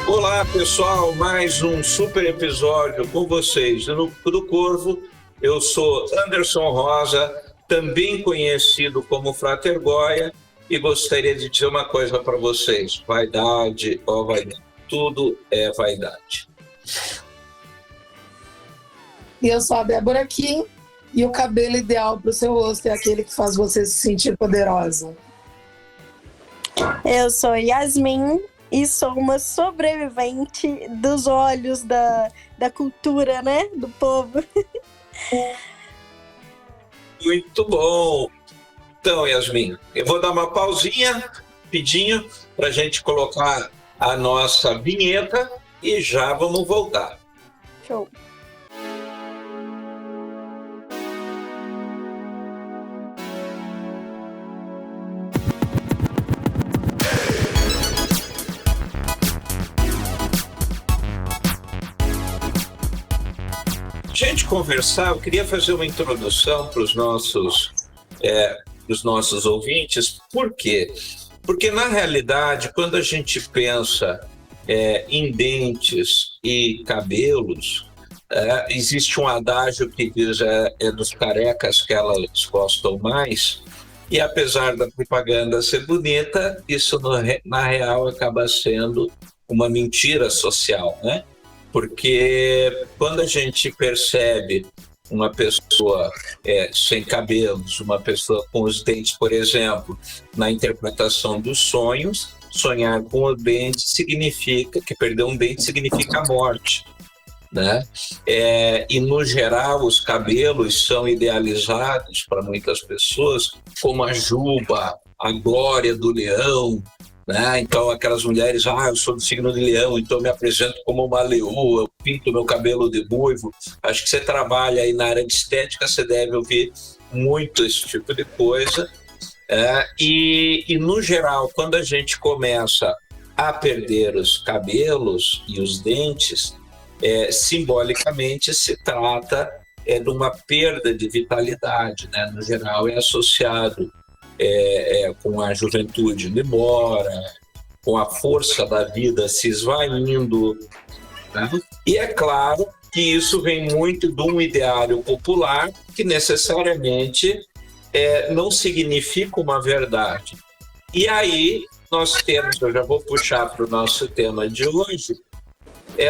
Olá, pessoal, mais um super episódio com vocês do Corvo. Eu sou Anderson Rosa, também conhecido como Frater Goya, e gostaria de dizer uma coisa para vocês: vaidade, ó vaidade, tudo é vaidade. E eu sou a Débora Kim, e o cabelo ideal para o seu rosto é aquele que faz você se sentir poderosa. Eu sou Yasmin e sou uma sobrevivente dos olhos da cultura, né? Do povo. Muito bom! Então, Yasmin, eu vou dar uma pausinha, rapidinho, para a gente colocar a nossa vinheta e já vamos voltar. Show! Gente, conversar, eu queria fazer uma introdução para os nossos ouvintes. Por quê? Porque, na realidade, quando a gente pensa em dentes e cabelos, existe um adágio que diz é dos carecas que elas gostam mais, e apesar da propaganda ser bonita, isso na real acaba sendo uma mentira social, né? Porque quando a gente percebe uma pessoa sem cabelos, uma pessoa com os dentes, por exemplo, na interpretação dos sonhos, sonhar com o dente significa que perder um dente significa morte, né? E no geral os cabelos são idealizados para muitas pessoas como a juba, a glória do leão, né? Então aquelas mulheres, eu sou do signo de leão, então eu me apresento como uma leoa, eu pinto meu cabelo de ruivo. Acho que você trabalha aí na área de estética, você deve ouvir muito esse tipo de coisa. E no geral, quando a gente começa a perder os cabelos e os dentes, simbolicamente se trata de uma perda de vitalidade, né? No geral é associado com a juventude indo embora, com a força da vida se esvaindo, né? E é claro que isso vem muito de um ideário popular que necessariamente não significa uma verdade. E aí nós temos, eu já vou puxar para o nosso tema de hoje,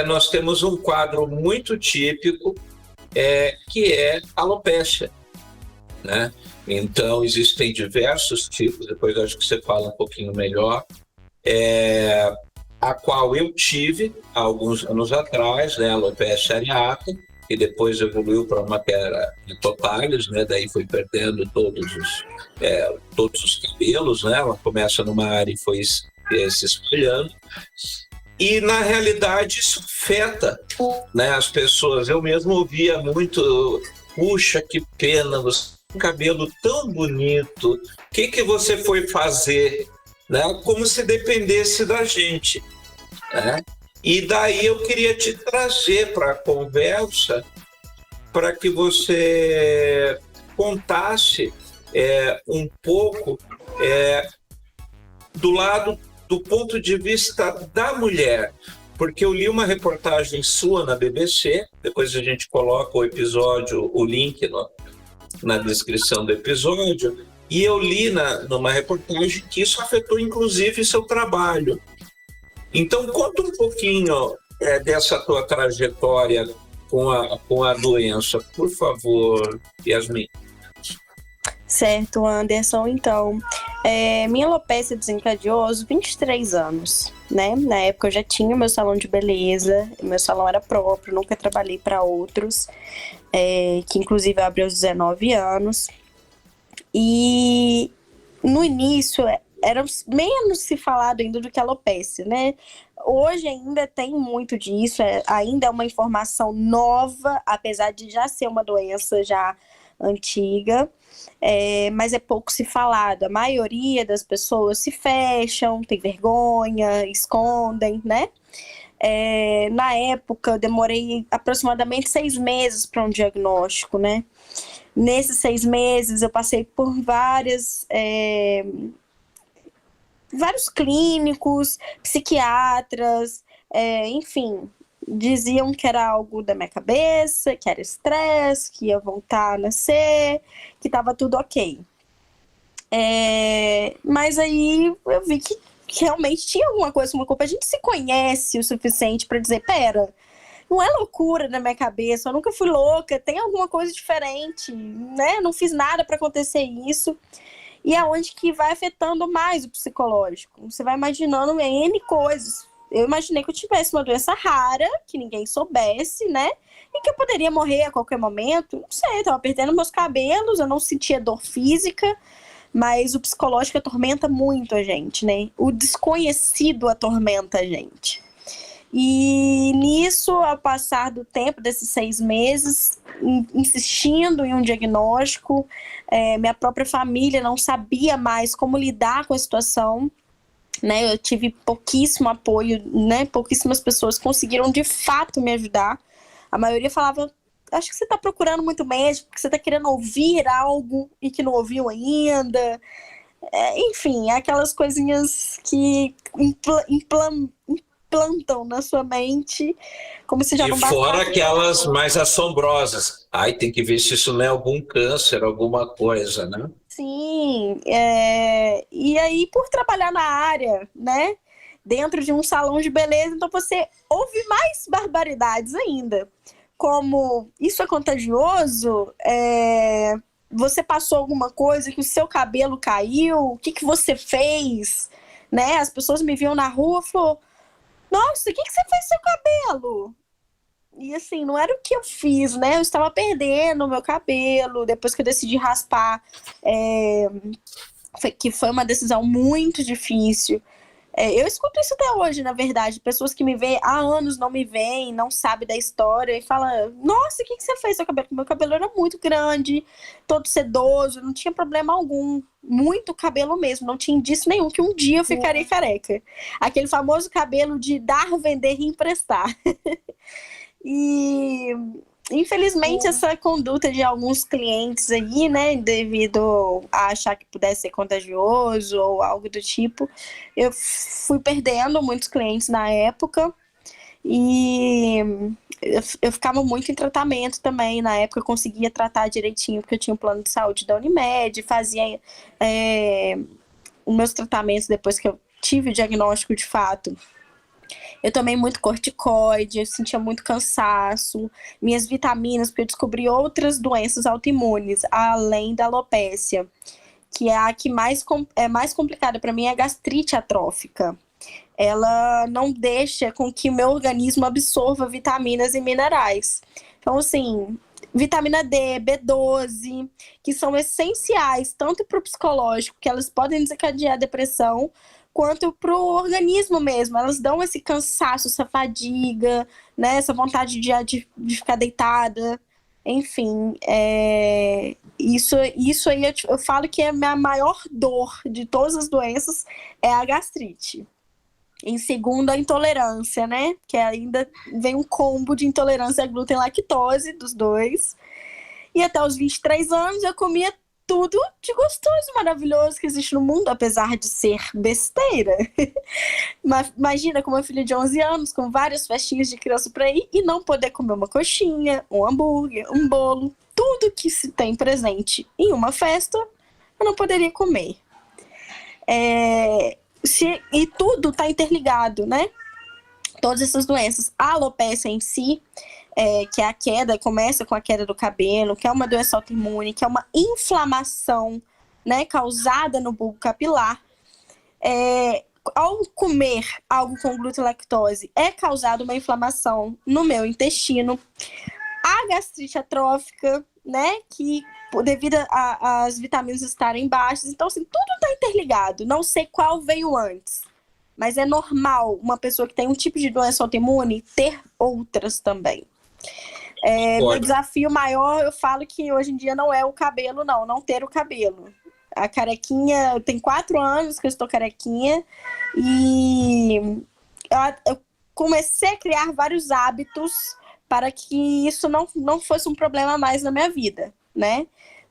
nós temos um quadro muito típico que é alopecia, né? Então, existem diversos tipos, depois acho que você fala um pouquinho melhor, a qual eu tive há alguns anos atrás, né, a alopecia areata, e depois evoluiu para uma que era de totalhas, né, daí foi perdendo todos os cabelos, né, ela começa numa área e foi se espalhando. E, na realidade, isso afeta, né, as pessoas. Eu mesmo ouvia muito: puxa, que pena, você tem um cabelo tão bonito, o que você foi fazer? Né? Como se dependesse da gente. Né? E daí eu queria te trazer para a conversa para que você contasse um pouco do lado do ponto de vista da mulher, porque eu li uma reportagem sua na BBC, depois a gente coloca o episódio, o link na descrição do episódio, e eu li numa reportagem que isso afetou inclusive seu trabalho. Então conta um pouquinho dessa tua trajetória com a doença, por favor, Yasmin. Certo, Anderson. Então, minha alopecia desencadeou aos 23 anos, né? Na época eu já tinha meu salão de beleza, meu salão era próprio, nunca trabalhei para outros, que inclusive abriu aos 19 anos. E no início era menos se falado ainda do que alopecia, né? Hoje ainda tem muito disso, ainda é uma informação nova, apesar de já ser uma doença já antiga. Mas é pouco se falado. A maioria das pessoas se fecham, tem vergonha, escondem, né? Na época, eu demorei aproximadamente 6 meses para um diagnóstico, né? Nesses 6 meses, eu passei por vários clínicos, psiquiatras, Enfim, diziam que era algo da minha cabeça, que era estresse, que ia voltar a nascer, que estava tudo ok. Mas aí eu vi que realmente tinha alguma coisa com uma culpa. A gente se conhece o suficiente para dizer, pera, não é loucura na minha cabeça, eu nunca fui louca, tem alguma coisa diferente, né? Não fiz nada para acontecer isso. E é onde que vai afetando mais o psicológico. Você vai imaginando N coisas. Eu imaginei que eu tivesse uma doença rara, que ninguém soubesse, né? E que eu poderia morrer a qualquer momento. Não sei, eu tava perdendo meus cabelos, eu não sentia dor física, mas o psicológico atormenta muito a gente, né? O desconhecido atormenta a gente. E nisso, ao passar do tempo, desses 6 meses, insistindo em um diagnóstico, minha própria família não sabia mais como lidar com a situação, né? Eu tive pouquíssimo apoio, né? Pouquíssimas pessoas conseguiram de fato me ajudar. A maioria falava, acho que você está procurando muito médico, porque você está querendo ouvir algo e que não ouviu ainda. Enfim, aquelas coisinhas que implantam na sua mente, como se já não bastasse. E fora aquelas mais assombrosas. Ai, tem que ver se isso não é algum câncer, alguma coisa, né? Sim, e aí por trabalhar na área, né, dentro de um salão de beleza, então você ouve mais barbaridades ainda, como isso é contagioso, você passou alguma coisa, que o seu cabelo caiu, o que você fez, né, as pessoas me viam na rua e falaram, nossa, o que você fez com seu cabelo? E assim, não era o que eu fiz, né? Eu estava perdendo o meu cabelo, depois que eu decidi raspar, que foi uma decisão muito difícil. Eu escuto isso até hoje, na verdade. Pessoas que me veem há anos, não me veem, não sabem da história e falam, nossa, o que você fez com seu cabelo? Meu cabelo era muito grande, todo sedoso, não tinha problema algum. Muito cabelo mesmo, não tinha indício nenhum que um dia eu ficaria careca. Aquele famoso cabelo de dar, vender e emprestar. E infelizmente essa conduta de alguns clientes aí, né, devido a achar que pudesse ser contagioso ou algo do tipo, eu fui perdendo muitos clientes na época e eu ficava muito em tratamento também. Na época eu conseguia tratar direitinho porque eu tinha um plano de saúde da Unimed, fazia os meus tratamentos depois que eu tive o diagnóstico de fato. Eu tomei muito corticoide, eu sentia muito cansaço, minhas vitaminas, porque eu descobri outras doenças autoimunes, além da alopécia, que é a que é mais complicada para mim, é a gastrite atrófica. Ela não deixa com que o meu organismo absorva vitaminas e minerais. Então, assim, vitamina D, B12, que são essenciais tanto para o psicológico, que elas podem desencadear depressão, quanto para o organismo mesmo. Elas dão esse cansaço, essa fadiga, né? Essa vontade de ficar deitada. Enfim, isso aí eu falo que é a minha maior dor de todas as doenças é a gastrite. Em segundo, a intolerância, né? Que ainda vem um combo de intolerância a glúten e lactose dos dois. E até os 23 anos eu comia tudo de gostoso, maravilhoso que existe no mundo, apesar de ser besteira. Mas imagina com uma filha de 11 anos, com várias festinhas de criança para ir, e não poder comer uma coxinha, um hambúrguer, um bolo, tudo que se tem presente em uma festa, eu não poderia comer. E tudo está interligado, né? Todas essas doenças. A alopécia em si, que é a queda, começa com a queda do cabelo, que é uma doença autoimune, que é uma inflamação, né, causada no bulbo capilar. Ao comer algo com glúten e lactose, é causada uma inflamação no meu intestino. A gastrite atrófica, né, que devido às vitaminas estarem baixas. Então, assim, tudo está interligado. Não sei qual veio antes, mas é normal uma pessoa que tem um tipo de doença autoimune ter outras também. Meu desafio maior, eu falo que hoje em dia não é o cabelo, não ter o cabelo. A carequinha, tem 4 anos que eu estou carequinha e eu comecei a criar vários hábitos para que isso não fosse um problema mais na minha vida, né?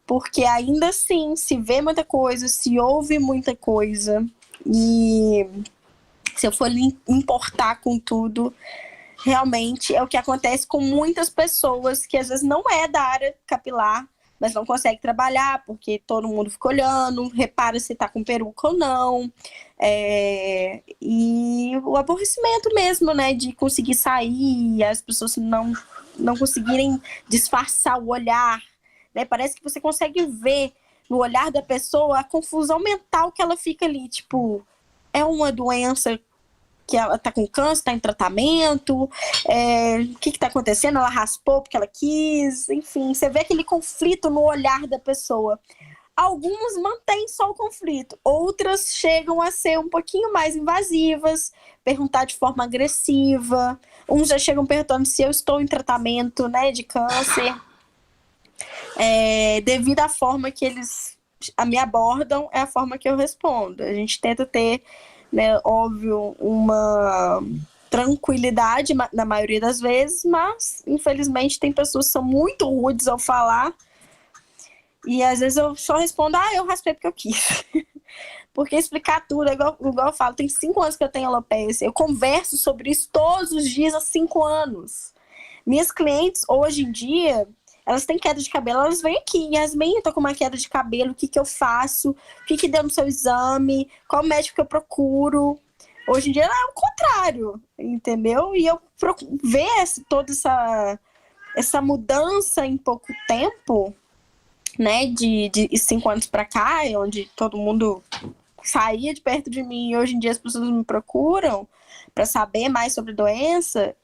Porque ainda assim, se vê muita coisa, se ouve muita coisa e Se eu for importar com tudo, realmente é o que acontece com muitas pessoas que às vezes não é da área capilar, mas não consegue trabalhar porque todo mundo fica olhando, repara se tá com peruca ou não. E o aborrecimento mesmo, né, de conseguir sair e as pessoas não conseguirem disfarçar o olhar, né? Parece que você consegue ver no olhar da pessoa a confusão mental que ela fica ali, tipo, é uma doença que ela tá com câncer, tá em tratamento, o que tá acontecendo? Ela raspou porque ela quis, enfim, você vê aquele conflito no olhar da pessoa. Algumas mantêm só o conflito, outras chegam a ser um pouquinho mais invasivas, perguntar de forma agressiva, uns já chegam perguntando se eu estou em tratamento, né, de câncer, devido à forma que eles me abordam, é a forma que eu respondo. A gente tenta ter, né, óbvio, uma tranquilidade na maioria das vezes, mas infelizmente tem pessoas que são muito rudes ao falar e às vezes eu só respondo, eu raspei porque eu quis. Porque explicar tudo, igual eu falo, tem 5 anos que eu tenho alopecia, eu converso sobre isso todos os dias há 5 anos. Minhas clientes, hoje em dia, elas têm queda de cabelo, elas vêm aqui, Yasmin, eu tô com uma queda de cabelo, o que eu faço? O que deu no seu exame? Qual médico que eu procuro? Hoje em dia é o contrário, entendeu? E eu ver toda essa mudança em pouco tempo, né, de 5 anos para cá, onde todo mundo saía de perto de mim e hoje em dia as pessoas me procuram para saber mais sobre doença,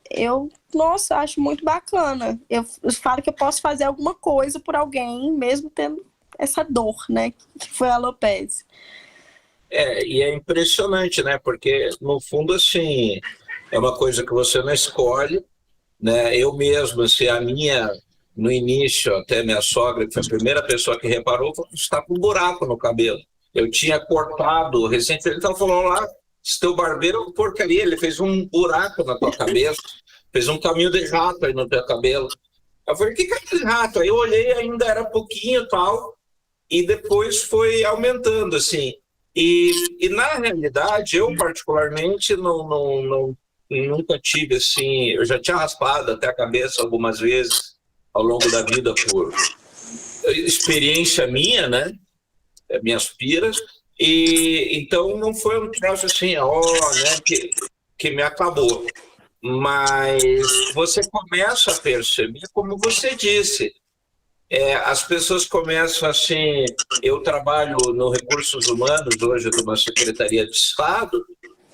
nossa, acho muito bacana. Eu falo que eu posso fazer alguma coisa por alguém, mesmo tendo essa dor, né, que foi a alopecia. E é impressionante, né, porque no fundo, assim, é uma coisa que você não escolhe, né, eu mesmo, assim, no início, até minha sogra, que foi a primeira pessoa que reparou, falou, você está com um buraco no cabelo. Eu tinha cortado recentemente, ela falou, lá, esse teu barbeiro é uma porcaria, ele fez um buraco na tua cabeça, fez um caminho de rato aí no teu cabelo. Eu falei, que caminho de rato? Aí eu olhei, ainda era pouquinho e tal, e depois foi aumentando, assim. E na realidade, eu particularmente nunca tive, assim, eu já tinha raspado até a cabeça algumas vezes ao longo da vida por experiência minha, né? Minhas piras, e então não foi um troço assim, né, que me acabou. Mas você começa a perceber, como você disse, as pessoas começam assim, eu trabalho no Recursos Humanos, hoje numa Secretaria de Estado,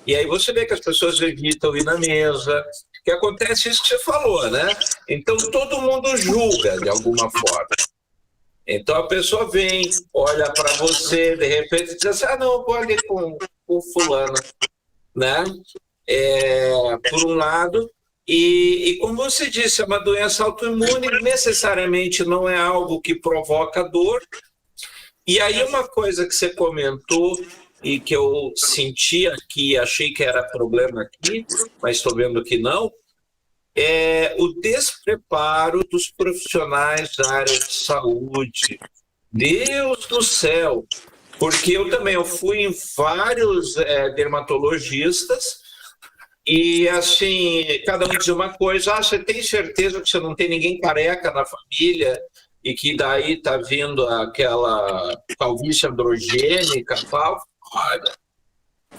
e aí você vê que as pessoas evitam ir na mesa, que acontece isso que você falou, né? Então todo mundo julga de alguma forma. Então a pessoa vem, olha para você, de repente diz assim, não, pode ir com fulano, né? Por um lado, e como você disse, é uma doença autoimune, necessariamente não é algo que provoca dor. E aí uma coisa que você comentou e que eu senti aqui, achei que era problema aqui, mas estou vendo que não, é o despreparo dos profissionais da área de saúde. Deus do céu! Porque eu fui em vários dermatologistas e, assim, cada um dizia uma coisa, você tem certeza que você não tem ninguém careca na família e que daí está vindo aquela calvície androgênica e tal? Olha,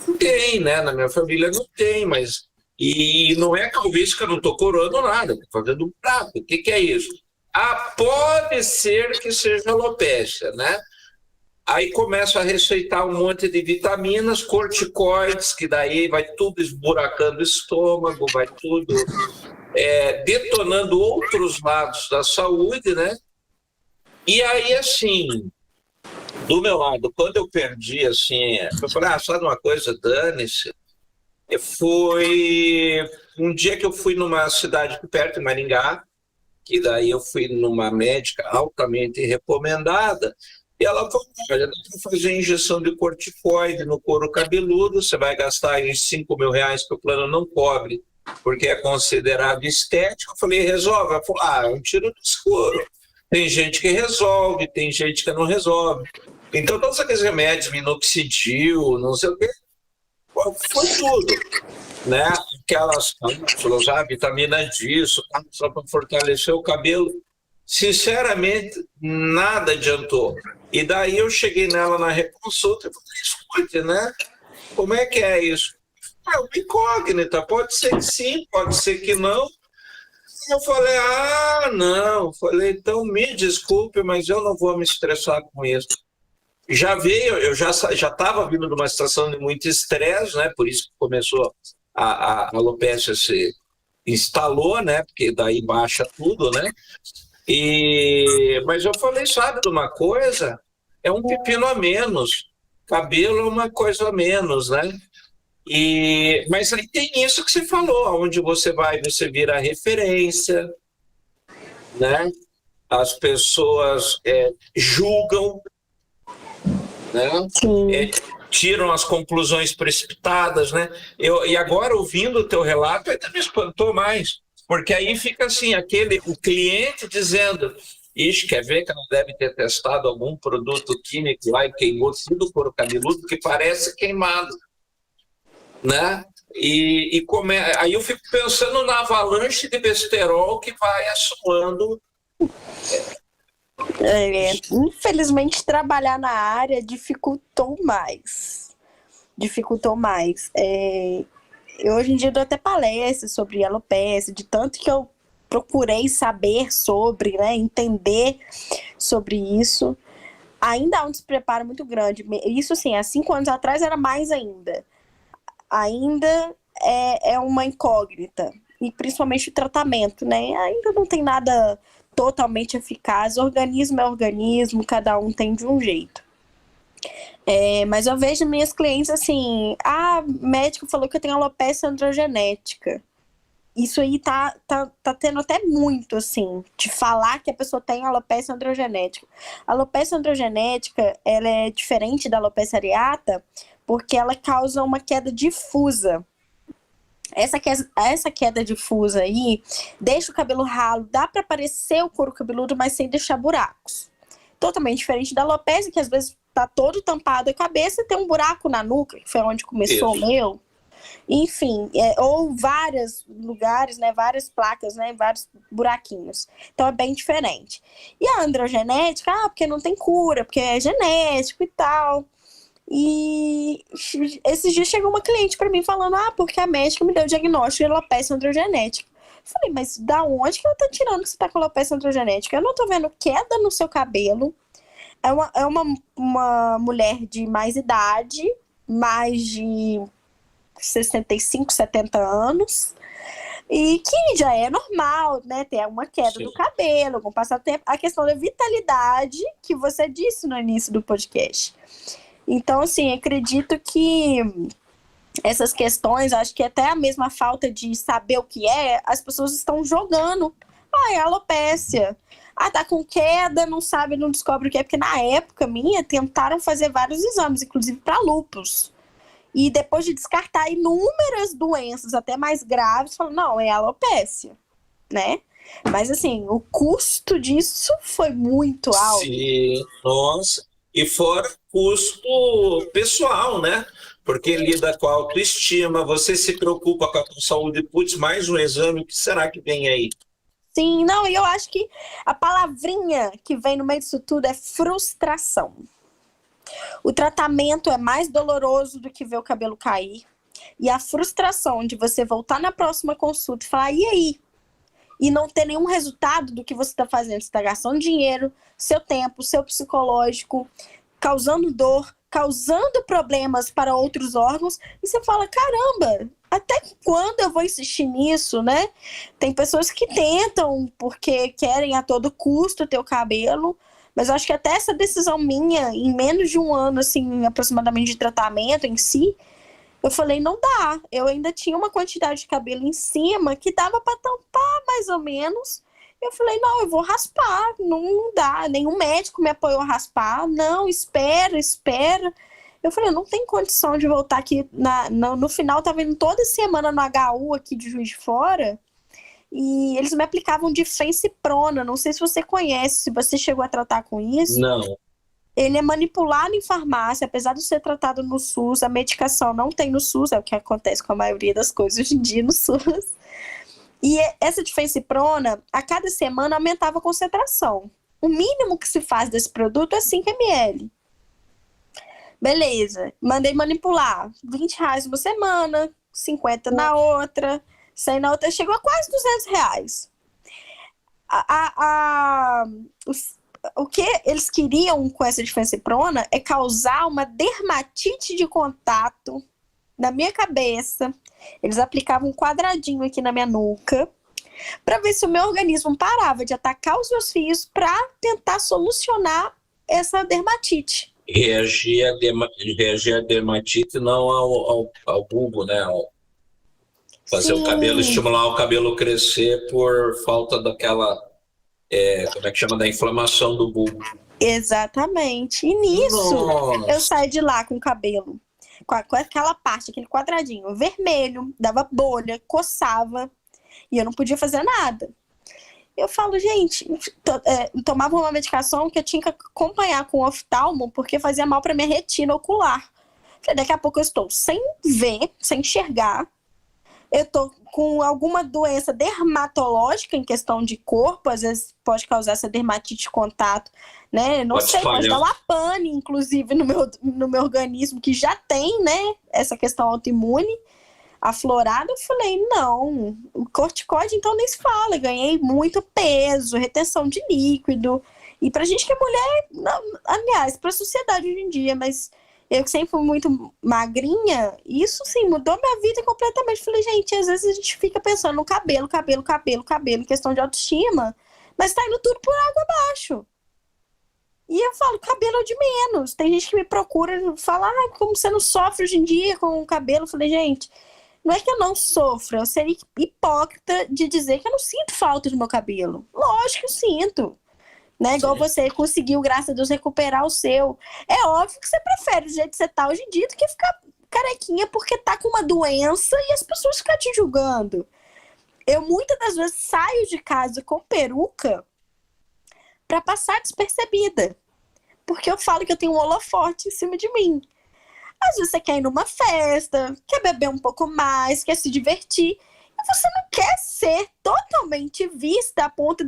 não tem, né? Na minha família não tem, mas... E não é calvície que eu não estou curando nada, estou fazendo um prato. O que é isso? Pode ser que seja alopecia, né? Aí começa a receitar um monte de vitaminas, corticoides, que daí vai tudo esburacando o estômago, vai tudo detonando outros lados da saúde, né? E aí, assim, do meu lado, quando eu perdi, assim, eu falei, sabe uma coisa, dane-se. Foi um dia que eu fui numa cidade perto de Maringá, que daí eu fui numa médica altamente recomendada, e ela falou, olha, dá para fazer injeção de corticoide no couro cabeludo, você vai gastar uns R$5.000 que o plano não cobre, porque é considerado estético. Eu falei, resolve? Ela falou, é um tiro no escuro. Tem gente que resolve, tem gente que não resolve. Então, todos aqueles remédios, minoxidil, não sei o quê, Foi tudo, né? Aquelas cápsulas, vitamina disso, só para fortalecer o cabelo. Sinceramente, nada adiantou. E daí eu cheguei nela na reconsulta e falei, escute, né? Como é que é isso? É uma incógnita, pode ser que sim, pode ser que não. Eu falei, não. Falei, então me desculpe, mas eu não vou me estressar com isso. Já veio, eu já estava vindo de uma situação de muito estresse, né? Por isso que começou a alopecia se instalou, né? Porque daí baixa tudo, né? Mas eu falei, sabe de uma coisa? É um pepino a menos. Cabelo é uma coisa a menos, né? Mas aí tem isso que você falou, onde você vira referência, né? As pessoas julgam, né? Tiram as conclusões precipitadas, né? E agora, ouvindo o teu relato, ainda me espantou mais, porque aí fica assim, o cliente dizendo, ixi, quer ver que ela deve ter testado algum produto químico lá e queimou tudo o couro cabeludo, que parece queimado, né? Aí eu fico pensando na avalanche de besterol que vai assoando. Infelizmente, trabalhar na área dificultou mais. Eu, hoje em dia, dou até palestras sobre alopecia, de tanto que eu procurei saber sobre, né, entender sobre isso. Ainda há um despreparo muito grande. Isso, sim, há 5 anos atrás era mais ainda. Ainda é uma incógnita. E principalmente o tratamento, né? Ainda não tem nada totalmente eficaz. Organismo é organismo, cada um tem de um jeito. Mas eu vejo minhas clientes assim, médico falou que eu tenho alopecia androgenética. Isso aí tá tendo até muito, assim, de falar que a pessoa tem alopecia androgenética. A alopecia androgenética, ela é diferente da alopecia areata, porque ela causa uma queda difusa. Essa queda difusa aí deixa o cabelo ralo, dá para aparecer o couro cabeludo, mas sem deixar buracos. Totalmente diferente da alopecia, que às vezes tá todo tampado a cabeça e tem um buraco na nuca, que foi onde começou o meu. Enfim, ou vários lugares, né, várias placas, né, vários buraquinhos. Então é bem diferente. E a androgenética, porque não tem cura, porque é genético e tal. E esses dias chegou uma cliente para mim falando, porque a médica me deu o diagnóstico de alopecia androgenética. Eu falei, mas da onde que ela tá tirando que você tá com alopecia androgenética? Eu não tô vendo queda no seu cabelo. É uma mulher de mais idade, mais de 65, 70 anos, e que já é normal, né, ter uma queda do cabelo, com o passar do tempo, a questão da vitalidade que você disse no início do podcast. Então, assim, acredito que essas questões, acho que até a mesma falta de saber o que as pessoas estão jogando. É alopécia. Tá com queda, não sabe, não descobre o que é, porque na época minha, tentaram fazer vários exames, inclusive para lúpus. E depois de descartar inúmeras doenças, até mais graves, falaram, não, é alopécia, né? Mas, assim, o custo disso foi muito alto. Sim, nossa. E fora custo pessoal, né? Porque lida com a autoestima, você se preocupa com a tua saúde, putz, mais um exame, o que será que vem aí? Sim, não, e eu acho que a palavrinha que vem no meio disso tudo é frustração. O tratamento é mais doloroso do que ver o cabelo cair. E a frustração de você voltar na próxima consulta e falar, e aí? E não ter nenhum resultado do que você está fazendo. Você está gastando dinheiro, seu tempo, seu psicológico, causando dor, causando problemas para outros órgãos. E você fala, caramba, até quando eu vou insistir nisso, né? Tem pessoas que tentam porque querem a todo custo ter o cabelo. Mas eu acho que até essa decisão minha, em menos de um ano, assim, aproximadamente de tratamento em si, eu falei, não dá. Eu ainda tinha uma quantidade de cabelo em cima que dava para tampar mais ou menos. Eu falei, não, eu vou raspar, não dá. Nenhum médico me apoiou a raspar. Não, espera. Eu falei, não tem condição de voltar aqui. No final, eu tava indo toda semana no HU aqui de Juiz de Fora. E eles me aplicavam difensiprona. Não sei se você conhece, se você chegou a tratar com isso. Não. Ele é manipulado em farmácia, apesar de ser tratado no SUS, a medicação não tem no SUS, é o que acontece com a maioria das coisas hoje em dia no SUS. E essa difensiprona, a cada semana, aumentava a concentração. O mínimo que se faz desse produto é 5 ml. Beleza, mandei manipular. R$20 uma semana, 50 na outra, 100 na outra, chegou a quase R$200. O que eles queriam com essa difensiprona é causar uma dermatite de contato na minha cabeça. Eles aplicavam um quadradinho aqui na minha nuca para ver se o meu organismo parava de atacar os meus fios para tentar solucionar essa dermatite. Reagir à dermatite, não ao bulbo, né? Fazer o cabelo, estimular o cabelo crescer por falta daquela, como é que chama, da inflamação do bulbo. Exatamente. E nisso, eu saí de lá com o cabelo, com aquela parte, aquele quadradinho vermelho, dava bolha, coçava, e eu não podia fazer nada. Eu falo, gente, tomava uma medicação que eu tinha que acompanhar com o oftalmo, porque fazia mal para minha retina ocular. Falei, daqui a pouco eu estou sem ver, sem enxergar, eu tô com alguma doença dermatológica em questão de corpo, às vezes pode causar essa dermatite de contato, né? Não sei, pode dar uma pane, inclusive, no meu organismo, que já tem, né, essa questão autoimune aflorada. Eu falei, não, o corticoide então nem se fala, ganhei muito peso, retenção de líquido, e pra gente que é mulher, não, aliás, pra sociedade hoje em dia, mas eu que sempre fui muito magrinha, isso sim, mudou minha vida completamente. Falei, gente, às vezes a gente fica pensando no cabelo, em questão de autoestima, mas tá indo tudo por água abaixo. E eu falo, cabelo é de menos. Tem gente que me procura e fala, como você não sofre hoje em dia com o cabelo? Eu falei, gente, não é que eu não sofro, eu seria hipócrita de dizer que eu não sinto falta do meu cabelo. Lógico que eu sinto. Né? Igual você conseguiu, graças a Deus, recuperar o seu. É óbvio que você prefere do jeito que você tá hoje em dia do que ficar carequinha porque tá com uma doença e as pessoas ficam te julgando. Eu muitas das vezes saio de casa com peruca pra passar despercebida. Porque eu falo que eu tenho um holofote em cima de mim. Às vezes você quer ir numa festa, quer beber um pouco mais, quer se divertir. E você não quer ser totalmente vista a ponto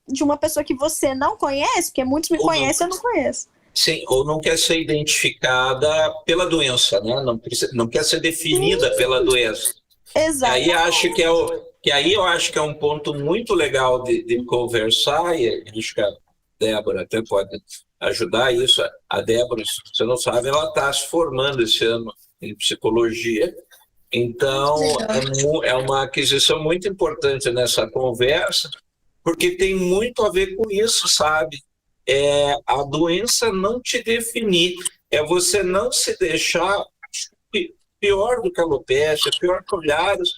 de uma pessoa que você não conhece, porque muitos me conhecem e eu não conheço. Sim, ou não quer ser identificada pela doença, né? Não quer ser definida pela doença. Exato. Aí eu acho que é um ponto muito legal de conversar, e acho que a Débora até pode ajudar isso. A Débora, se você não sabe, ela está se formando esse ano em psicologia. Então, é uma aquisição muito importante nessa conversa, porque tem muito a ver com isso, sabe? A doença não te definir, é você não se deixar. Pior do que a alopecia, pior que olhares,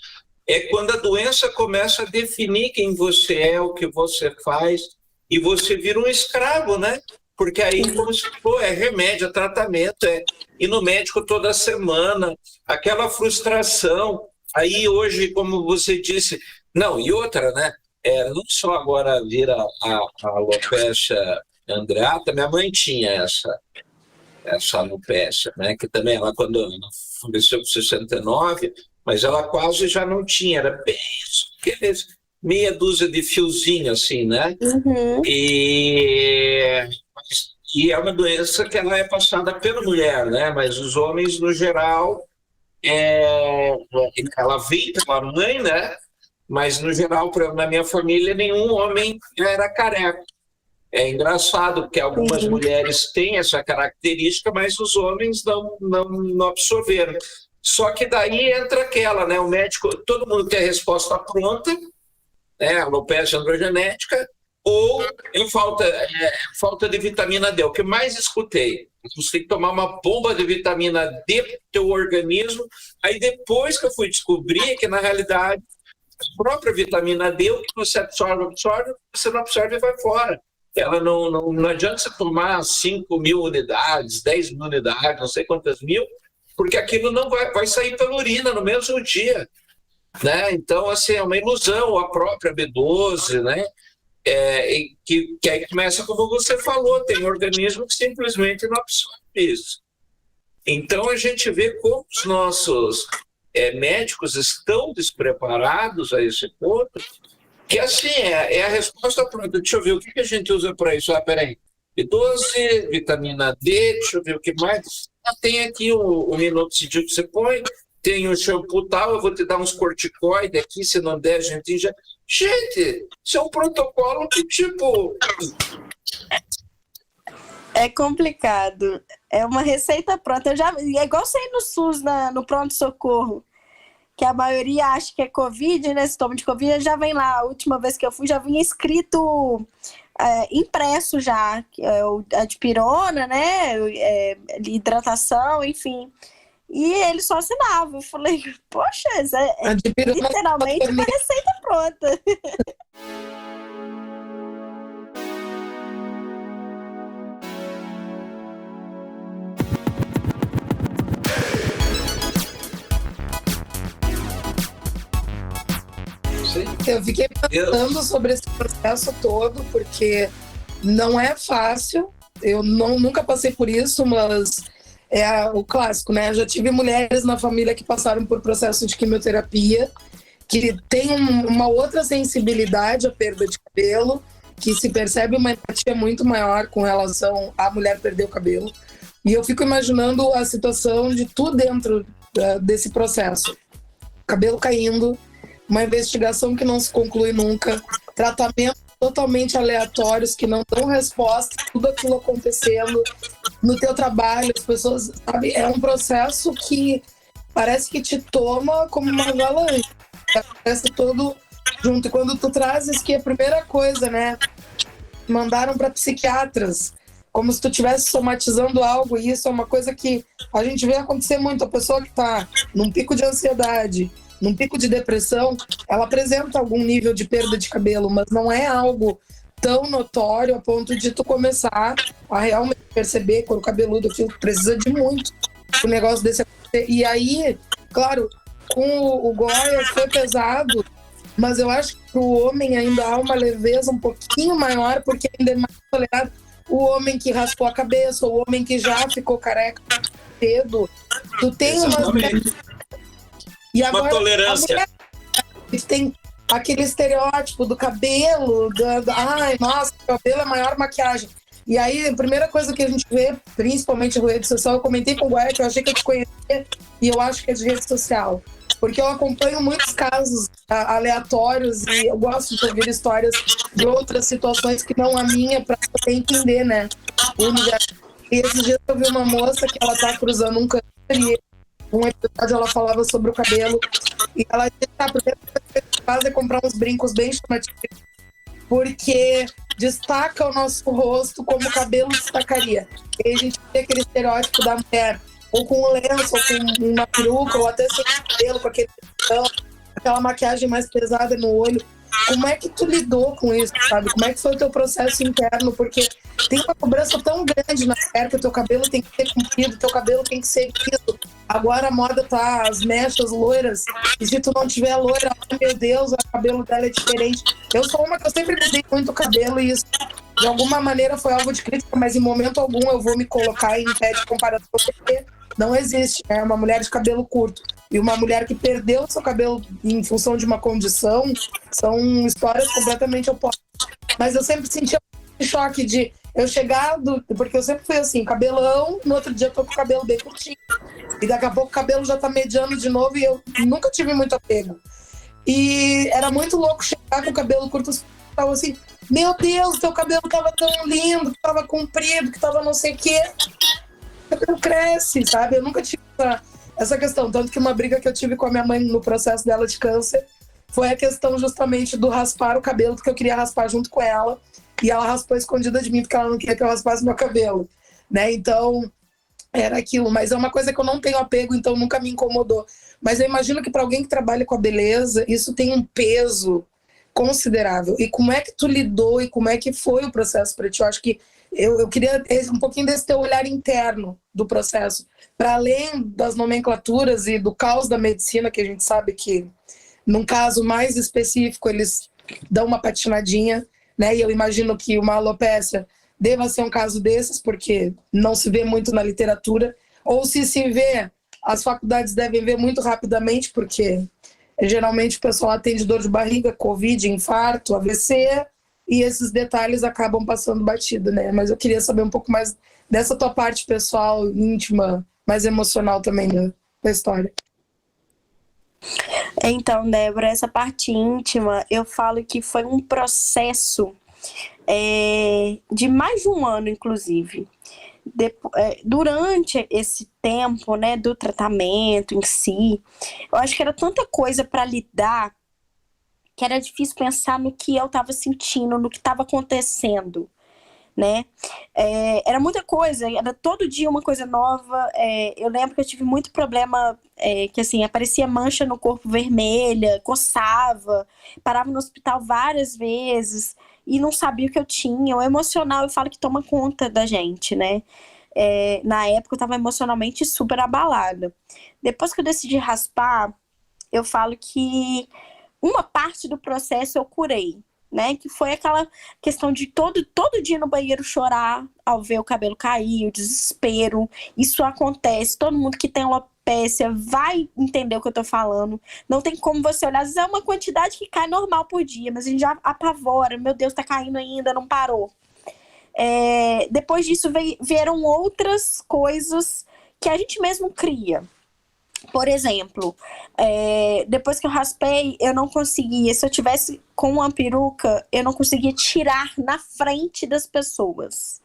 é quando a doença começa a definir quem você é, o que você faz, e você vira um escravo, né? Porque aí, como se for, é remédio, é tratamento, é ir no médico toda semana, aquela frustração. Aí hoje, como você disse, não, e outra, né? Não só agora vira a alopecia andreata, minha mãe tinha essa alopecia, né? Que também ela, quando ela faleceu com 69, mas ela quase já não tinha, era bem aqueles meia dúzia de fiozinhos assim, né? Uhum. E é uma doença que ela é passada pela mulher, né? Mas os homens, no geral, ela vem pela mãe, né? Mas, no geral, na minha família, nenhum homem era careca. É engraçado, porque algumas mulheres têm essa característica, mas os homens não absorveram. Só que daí entra aquela, né? O médico, todo mundo quer resposta pronta, né? Alopecia androgenética, ou falta de vitamina D. O que mais escutei, você tem que tomar uma bomba de vitamina D para o teu organismo. Aí depois que eu fui descobrir que, na realidade, a própria vitamina D, o que você absorve, você não absorve e vai fora. Ela não adianta você tomar 5.000 unidades, 10.000 unidades, não sei quantas mil, porque aquilo não vai sair pela urina no mesmo dia, né? Então, assim, é uma ilusão, a própria B12, né? que aí começa, como você falou, tem organismo que simplesmente não absorve isso. Então, a gente vê como os nossos médicos estão despreparados a esse ponto, que assim, é a resposta pronta. Deixa eu ver, o que a gente usa para isso? Peraí, B12, vitamina D, deixa eu ver o que mais. Tem aqui o minoxidil que você põe, tem o shampoo tal, eu vou te dar uns corticoides aqui, se não der, a gente já... Gente, isso é um protocolo que, tipo... É complicado. É uma receita pronta. É igual sair no SUS, no pronto-socorro, que a maioria acha que é Covid, né? Sintoma de Covid, já vem lá. A última vez que eu fui, já vinha escrito, impresso já, a dipirona, né? Hidratação, enfim. E ele só assinava. Eu falei, poxa, isso é literalmente uma receita pronta. Eu fiquei pensando sobre esse processo todo, porque não é fácil. Eu nunca passei por isso, mas é o clássico, né? Eu já tive mulheres na família que passaram por processo de quimioterapia, que tem uma outra sensibilidade à perda de cabelo, que se percebe uma empatia muito maior com relação à mulher perder o cabelo. E eu fico imaginando a situação de tudo dentro desse processo. Cabelo caindo, uma investigação que não se conclui nunca, tratamentos totalmente aleatórios que não dão resposta, tudo aquilo acontecendo no teu trabalho, as pessoas, sabe? É um processo que parece que te toma como uma avalanche, acontece todo junto. E quando tu trazes que a primeira coisa, né, mandaram para psiquiatras, como se tu estivesse somatizando algo, e isso é uma coisa que a gente vê acontecer muito. A pessoa que está num pico de ansiedade, num pico de depressão, ela apresenta algum nível de perda de cabelo, mas não é algo tão notório a ponto de tu começar a realmente perceber que o cabeludo aquilo precisa de muito o negócio desse acontecer. E aí, claro, com o Goya foi pesado, mas eu acho que o homem ainda há uma leveza um pouquinho maior, porque ainda é mais tolerado. O homem que raspou a cabeça, o homem que já ficou careca cedo, tu tem e agora, uma tolerância. Tem aquele estereótipo do cabelo, ai, nossa, o cabelo é a maior maquiagem. E aí, a primeira coisa que a gente vê, principalmente na rede social, eu comentei com o Guaia que eu achei que eu te conhecia, e eu acho que é de rede social. Porque eu acompanho muitos casos aleatórios e eu gosto de ouvir histórias de outras situações que não a minha, para poder entender, né, o universo. E esses dias eu vi uma moça que ela tá cruzando um câncer e um episódio ela falava sobre o cabelo e ela disse, a primeira coisa que a gente faz é comprar uns brincos bem chamativos, porque destaca o nosso rosto como o cabelo destacaria. E a gente tem aquele estereótipo da mulher ou com um lenço, ou com uma peruca, ou até sem cabelo, com aquela maquiagem mais pesada no olho. Como é que tu lidou com isso, sabe? Como é que foi o teu processo interno? Porque tem uma cobrança tão grande na mulher que o teu cabelo tem que ser comprido, o teu cabelo tem que ser liso. Agora a moda tá as mechas loiras, e se tu não tiver loira, oh, meu Deus, o cabelo dela é diferente. Eu sou uma que eu sempre mudei muito o cabelo e isso de alguma maneira foi alvo de crítica, mas em momento algum eu vou me colocar em pé de comparação, porque não existe, né? Uma mulher de cabelo curto e uma mulher que perdeu seu cabelo em função de uma condição são histórias completamente opostas. Mas eu sempre sentia um choque de eu chegar, porque eu sempre fui assim, cabelão, no outro dia eu tô com o cabelo bem curtinho. E daqui a pouco o cabelo já tá mediano de novo e eu nunca tive muito apego. E era muito louco chegar com o cabelo curto, tava assim, meu Deus, teu cabelo tava tão lindo, que tava comprido, que tava não sei o quê. O cabelo cresce, sabe? Eu nunca tive essa questão. Tanto que uma briga que eu tive com a minha mãe no processo dela de câncer foi a questão justamente do raspar o cabelo, porque eu queria raspar junto com ela. E ela raspou escondida de mim, porque ela não queria que eu raspasse meu cabelo, né? Então, era aquilo. Mas é uma coisa que eu não tenho apego, então nunca me incomodou. Mas eu imagino que para alguém que trabalha com a beleza, isso tem um peso considerável. E como é que tu lidou e como é que foi o processo para ti? Eu acho que eu queria um pouquinho desse teu olhar interno do processo, para além das nomenclaturas e do caos da medicina, que a gente sabe que, num caso mais específico, eles dão uma patinadinha, né? E eu imagino que uma alopécia deva ser um caso desses, porque não se vê muito na literatura, ou se vê, as faculdades devem ver muito rapidamente, porque geralmente o pessoal atende dor de barriga, Covid, infarto, AVC, e esses detalhes acabam passando batido, né? Mas eu queria saber um pouco mais dessa tua parte pessoal, íntima, mais emocional também da história. Então, Débora, essa parte íntima, eu falo que foi um processo de mais de um ano, inclusive. Durante esse tempo, né, do tratamento em si, eu acho que era tanta coisa para lidar que era difícil pensar no que eu estava sentindo, no que estava acontecendo, né? Era muita coisa, era todo dia uma coisa nova. Eu lembro que eu tive muito problema, que assim, aparecia mancha no corpo vermelha, coçava, parava no hospital várias vezes e não sabia o que eu tinha. O emocional, eu falo que toma conta da gente, né? Na época eu estava emocionalmente super abalada. Depois que eu decidi raspar, eu falo que uma parte do processo eu curei, né? Que foi aquela questão de todo dia no banheiro chorar ao ver o cabelo cair, o desespero. Isso acontece, todo mundo que tem alopecia vai entender o que eu tô falando. Não tem como você olhar, às vezes é uma quantidade que cai normal por dia, mas a gente já apavora, meu Deus, tá caindo ainda, não parou. Depois disso vieram outras coisas que a gente mesmo cria. Por exemplo, depois que eu raspei, eu não conseguia, se eu tivesse com uma peruca, eu não conseguia tirar na frente das pessoas.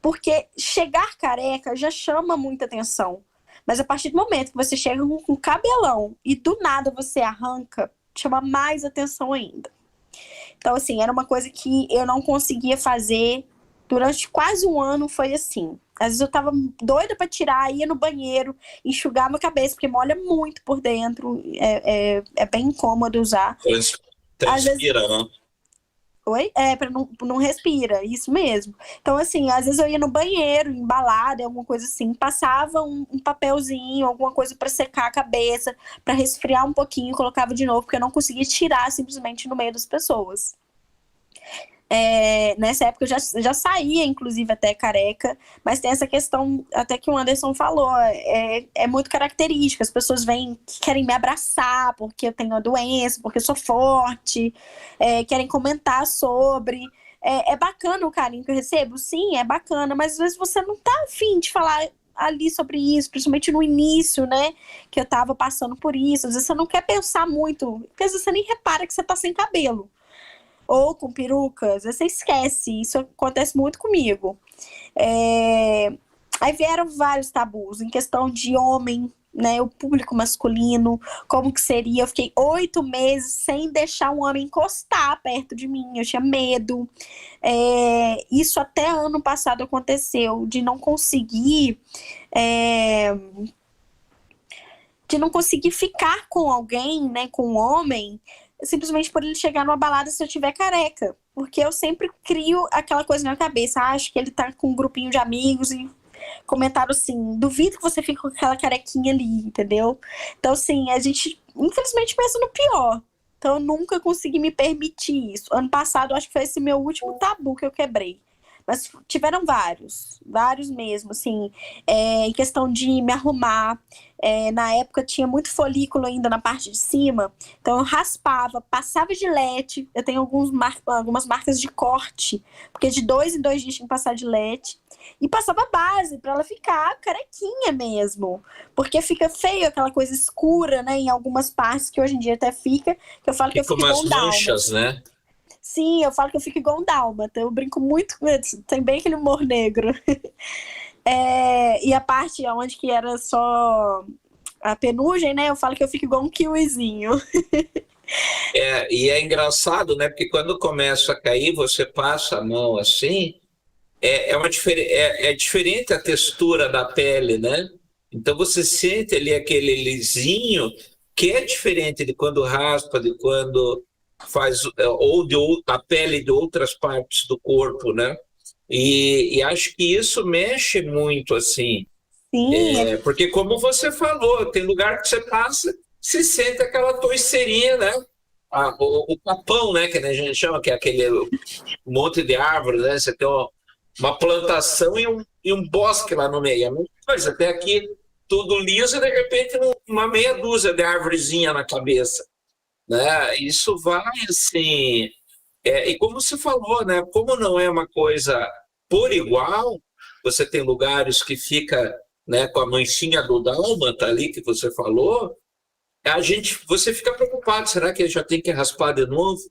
Porque chegar careca já chama muita atenção. Mas a partir do momento que você chega com um cabelão e do nada você arranca, chama mais atenção ainda. Então, assim, era uma coisa que eu não conseguia fazer durante quase um ano, foi assim. Às vezes eu tava doida pra tirar, ia no banheiro, enxugar minha cabeça, porque molha muito por dentro, é bem incômodo usar. Transpira, vezes... né? Oi? Não respira, isso mesmo. Então, assim, às vezes eu ia no banheiro, embalada, alguma coisa assim, passava um papelzinho, alguma coisa pra secar a cabeça, pra resfriar um pouquinho, colocava de novo, porque eu não conseguia tirar simplesmente no meio das pessoas. Nessa época eu já saía, inclusive, até careca, mas tem essa questão, até que o Anderson falou, é muito característica, as pessoas vêm, querem me abraçar porque eu tenho a doença, porque eu sou forte, querem comentar sobre, é bacana o carinho que eu recebo? Sim, é bacana, mas às vezes você não tá afim de falar ali sobre isso, principalmente no início, né, que eu tava passando por isso, às vezes você não quer pensar muito, porque às vezes você nem repara que você tá sem cabelo. Ou com perucas, você esquece, isso acontece muito comigo. Aí vieram vários tabus em questão de homem, né, o público masculino, como que seria. Eu fiquei 8 meses sem deixar um homem encostar perto de mim, eu tinha medo. Isso até ano passado aconteceu, de não conseguir ficar com alguém, né, com um homem, simplesmente por ele chegar numa balada se eu tiver careca. Porque eu sempre crio aquela coisa na minha cabeça. Acho que ele tá com um grupinho de amigos e comentaram assim, duvido que você fique com aquela carequinha ali, entendeu? Então, assim, a gente, infelizmente, pensa no pior. Então, eu nunca consegui me permitir isso. Ano passado, eu acho que foi esse meu último tabu que eu quebrei. Mas tiveram vários mesmo, assim, em questão de me arrumar. Na época tinha muito folículo ainda na parte de cima, então eu raspava, passava gilete, eu tenho algumas marcas de corte, porque de 2 em 2 dias tinha que passar gilete, e passava base para ela ficar carequinha mesmo, porque fica feio aquela coisa escura, né, em algumas partes, que hoje em dia até fica, que eu falo que eu fico igual um dálmata. Manchas, né? Sim, eu falo que eu fico igual um dálmata, eu brinco muito com isso, tem bem aquele humor negro. E a parte onde que era só a penugem, né? Eu falo que eu fico igual um kiwizinho. E é engraçado, né? Porque quando começa a cair, você passa a mão assim, é diferente a textura da pele, né? Então você sente ali aquele lisinho, que é diferente de quando raspa, de quando faz, ou a pele de outras partes do corpo, né? E acho que isso mexe muito, assim. Sim. Porque, como você falou, tem lugar que você passa, se sente aquela toiceirinha, né? o papão, né, que a gente chama, que é aquele monte de árvore, né? Você tem uma plantação e um bosque lá no meio. É muita coisa. Até aqui tudo liso e de repente uma meia dúzia de árvorezinha na cabeça, né? Isso vai assim. E como você falou, né? Como não é uma coisa por igual, você tem lugares que fica, né, com a manchinha do dálmata ali que você falou, você fica preocupado, será que já tem que raspar de novo?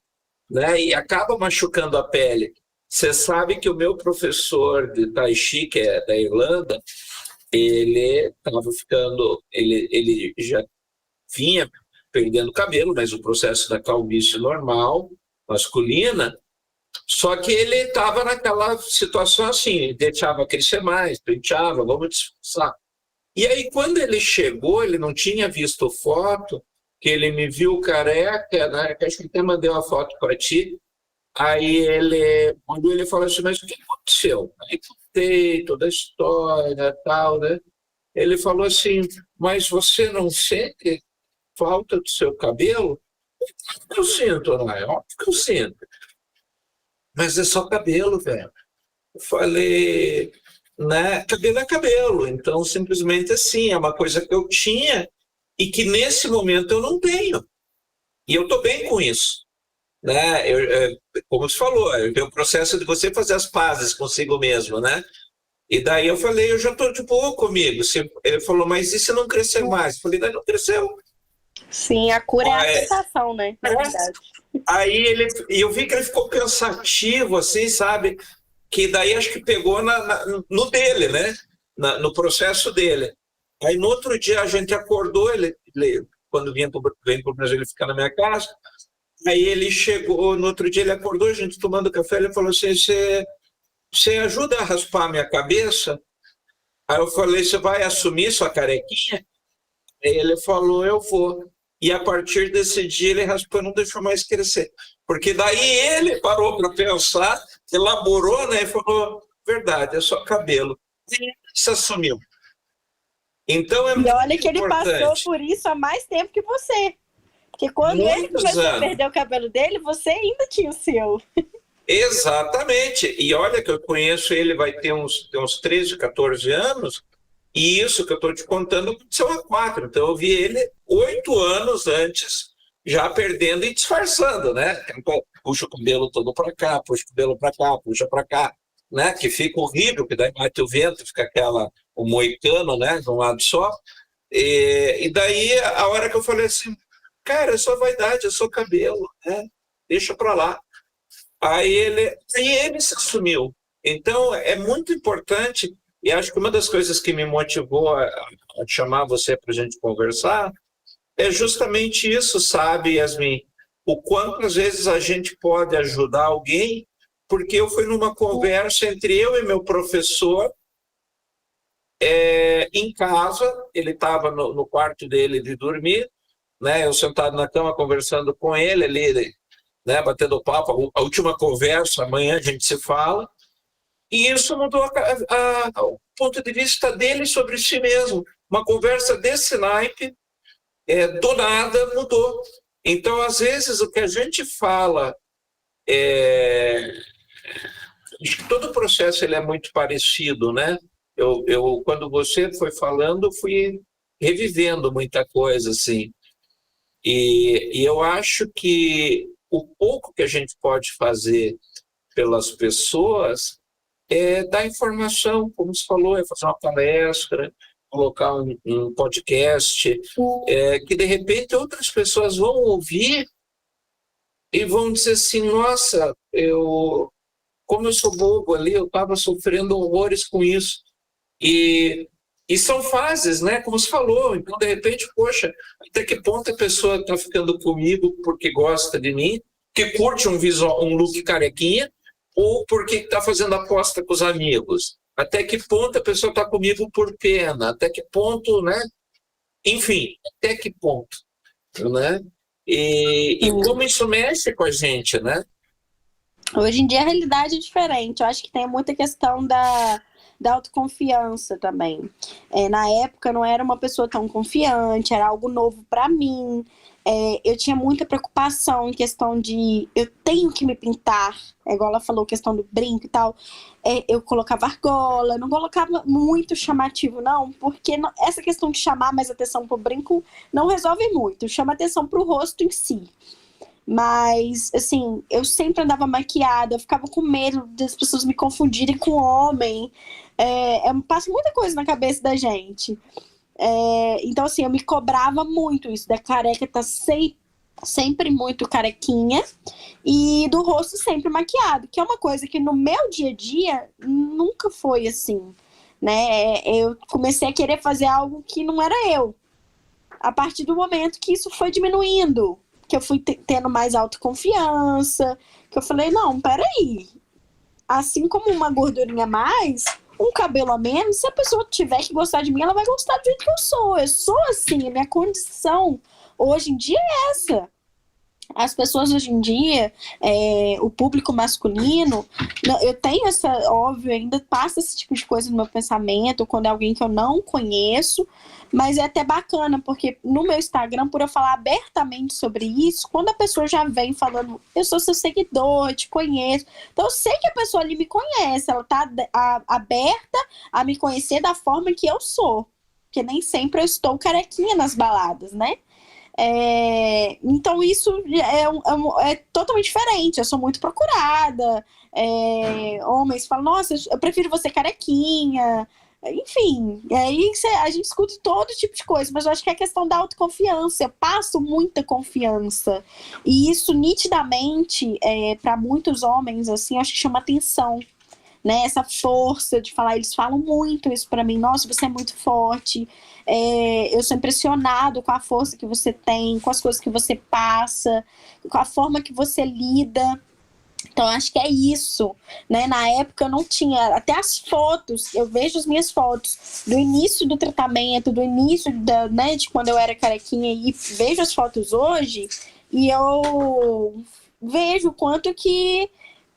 Né? E acaba machucando a pele. Você sabe que o meu professor de Tai Chi, que é da Irlanda, ele estava ficando, ele já vinha perdendo cabelo, mas o processo da calvície normal, masculina, só que ele estava naquela situação assim, deixava crescer mais, penteava, vamos disfarçar. E aí, quando ele chegou, ele não tinha visto foto, que ele me viu careca, né? Acho que até mandei uma foto para ti. Aí ele falou assim, mas o que aconteceu? Aí contei toda a história e tal, né? Ele falou assim, mas você não sente falta do seu cabelo? Eu sinto, não é? Óbvio que eu sinto. Mas é só cabelo, velho. Eu falei, né? Cabelo é cabelo. Então, simplesmente assim, é uma coisa que eu tinha e que nesse momento eu não tenho. E eu estou bem com isso. Né? Como você falou, é o processo de você fazer as pazes consigo mesmo, né? E daí eu falei, eu já estou de boa comigo. Ele falou, mas e se não crescer mais? Eu falei, daí não cresceu. Sim, a cura é a aceitação, né? Na verdade. Aí eu vi que ele ficou pensativo, assim, sabe? Que daí acho que pegou no dele, né? No processo dele. Aí no outro dia a gente acordou, ele quando vem para o Brasil, ele fica na minha casa. Aí ele chegou, no outro dia ele acordou, a gente tomando café, ele falou assim, você ajuda a raspar a minha cabeça? Aí eu falei, você vai assumir sua carequinha? Aí ele falou, eu vou. E a partir desse dia ele raspou e não deixou mais crescer. Porque daí ele parou para pensar, elaborou, né? E falou, verdade, é só cabelo. E ele se assumiu. Então é muito importante. E olha que ele passou por isso há mais tempo que você. Porque quando ele começou a perder o cabelo dele, você ainda tinha o seu. Exatamente. E olha que eu conheço ele, vai ter uns 13, 14 anos, e isso que eu estou te contando aconteceu há 4. Então eu vi ele 8 anos antes, já perdendo e disfarçando, né? Puxa o cabelo todo para cá, puxa o cabelo para cá, puxa para cá, né? Que fica horrível, que daí bate o vento, fica o moicano, né? De um lado só. E daí, a hora que eu falei assim, cara, é só vaidade, é só cabelo, né? Deixa para lá. Aí ele se assumiu. Então, é muito importante, e acho que uma das coisas que me motivou a chamar você para a gente conversar é justamente isso, sabe, Yasmin? O quanto, às vezes, a gente pode ajudar alguém, porque eu fui numa conversa entre eu e meu professor, em casa, ele estava no quarto dele de dormir, né? Eu sentado na cama conversando com ele ali, né? Batendo papo, a última conversa, amanhã a gente se fala, e isso mudou o ponto de vista dele sobre si mesmo. Uma conversa desse naipe, do nada, mudou. Então, às vezes, o que a gente fala, acho que todo o processo ele é muito parecido, né? Quando você foi falando, fui revivendo muita coisa, assim. E eu acho que o pouco que a gente pode fazer pelas pessoas é dar informação, como você falou, é fazer uma palestra, colocar um podcast, que de repente outras pessoas vão ouvir e vão dizer assim, nossa, como eu sou bobo ali, eu estava sofrendo horrores com isso. E são fases, né? Como você falou. Então, de repente, poxa, até que ponto a pessoa está ficando comigo porque gosta de mim, que curte um look carequinha, ou porque está fazendo aposta com os amigos? Até que ponto a pessoa está comigo por pena? Até que ponto, né? Enfim, até que ponto, né? E como isso mexe com a gente, né? Hoje em dia a realidade é diferente. Eu acho que tem muita questão da autoconfiança também. Na época eu não era uma pessoa tão confiante, era algo novo para mim. eu tinha muita preocupação em questão de eu tenho que me pintar, igual ela falou, questão do brinco e tal. Eu colocava argola, não colocava muito chamativo, não, porque essa questão de chamar mais atenção pro brinco não resolve muito, chama atenção pro rosto em si. Mas, assim, eu sempre andava maquiada, eu ficava com medo das pessoas me confundirem com homem. Passa muita coisa na cabeça da gente. Então, assim, eu me cobrava muito isso, da careca tá sempre muito carequinha e do rosto sempre maquiado, que é uma coisa que no meu dia a dia nunca foi assim, né? Eu comecei a querer fazer algo que não era eu. A partir do momento que isso foi diminuindo, que eu fui tendo mais autoconfiança, que eu falei, não, peraí. Assim como uma gordurinha a mais, um cabelo a menos, se a pessoa tiver que gostar de mim, ela vai gostar do jeito que eu sou. Eu sou assim, a minha condição hoje em dia é essa. As pessoas hoje em dia, o público masculino, eu tenho essa, óbvio, ainda passa esse tipo de coisa no meu pensamento, quando é alguém que eu não conheço, mas é até bacana, porque no meu Instagram, por eu falar abertamente sobre isso, quando a pessoa já vem falando, eu sou seu seguidor, eu te conheço, então eu sei que a pessoa ali me conhece, ela tá aberta a me conhecer da forma que eu sou, porque nem sempre eu estou carequinha nas baladas, né? Então isso é totalmente diferente. Eu sou muito procurada. Homens falam, nossa, eu prefiro você carequinha. Enfim, aí a gente escuta todo tipo de coisa, mas eu acho que é questão da autoconfiança. Eu passo muita confiança. E isso nitidamente, para muitos homens, assim, acho que chama atenção. Né, essa força de falar, eles falam muito isso pra mim, nossa, você é muito forte, eu sou impressionado com a força que você tem, com as coisas que você passa, com a forma que você lida. Então acho que é isso, né? Na época eu não tinha, até as fotos, eu vejo as minhas fotos do início do tratamento, do início né, de quando eu era carequinha, e vejo as fotos hoje e eu vejo o quanto que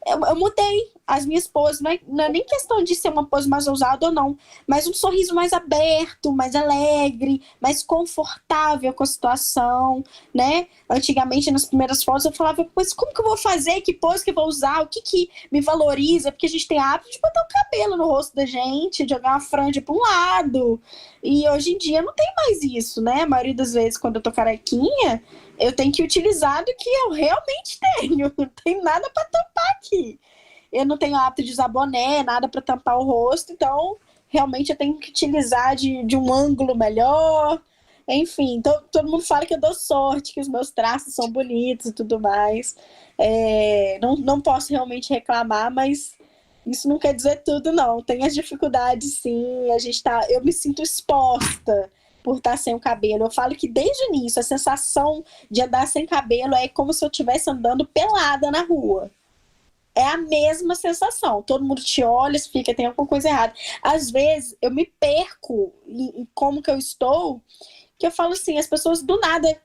eu mudei as minhas poses, não é nem questão de ser uma pose mais ousada ou não, mas um sorriso mais aberto, mais alegre, mais confortável com a situação, né? Antigamente, nas primeiras fotos, eu falava, mas como que eu vou fazer? Que pose que eu vou usar? O que me valoriza? Porque a gente tem hábito de botar o cabelo no rosto da gente, jogar uma franja para um lado. E hoje em dia não tem mais isso, né? A maioria das vezes, quando eu tô carequinha, eu tenho que utilizar do que eu realmente tenho. Não tem nada para tampar aqui. Eu não tenho hábito de usar boné, nada para tampar o rosto, então realmente eu tenho que utilizar de um ângulo melhor. Enfim, todo mundo fala que eu dou sorte, que os meus traços são bonitos e tudo mais. Não posso realmente reclamar, mas isso não quer dizer tudo, não. Tem as dificuldades, sim. Eu me sinto exposta por estar sem o cabelo. Eu falo que desde o início, a sensação de andar sem cabelo é como se eu estivesse andando pelada na rua. É a mesma sensação. Todo mundo te olha, fica, tem alguma coisa errada. Às vezes, eu me perco em como que eu estou, que eu falo assim, as pessoas do nada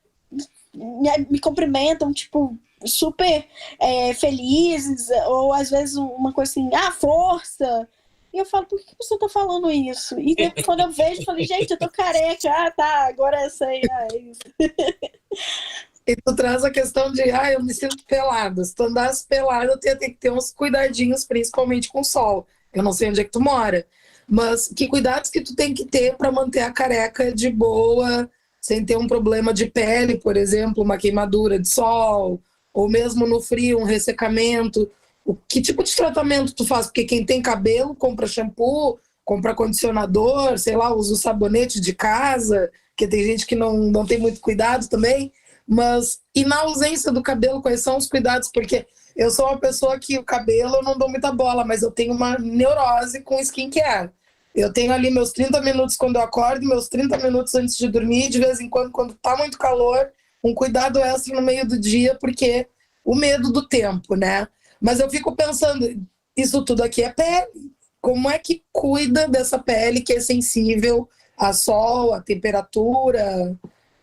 me cumprimentam, tipo, super felizes, ou às vezes uma coisa assim, força. E eu falo, por que a pessoa tá falando isso? E depois, quando eu vejo, eu falo, gente, eu tô careca. Tá, agora eu sei. É isso. E tu traz a questão de, eu me sinto pelada. Se tu andasse pelada, eu ia ter que ter uns cuidadinhos, principalmente com o sol. Eu não sei onde é que tu mora. Mas que cuidados que tu tem que ter para manter a careca de boa, sem ter um problema de pele, por exemplo, uma queimadura de sol, ou mesmo no frio, um ressecamento. Que tipo de tratamento tu faz? Porque quem tem cabelo, compra shampoo, compra condicionador, sei lá, usa o sabonete de casa, porque tem gente que não tem muito cuidado também. Mas, e na ausência do cabelo, quais são os cuidados? Porque eu sou uma pessoa que o cabelo eu não dou muita bola, mas eu tenho uma neurose com skincare. Eu tenho ali meus 30 minutos quando eu acordo, meus 30 minutos antes de dormir, de vez em quando tá muito calor, um cuidado extra no meio do dia, porque o medo do tempo, né? Mas eu fico pensando, isso tudo aqui é pele. Como é que cuida dessa pele que é sensível a sol, a temperatura?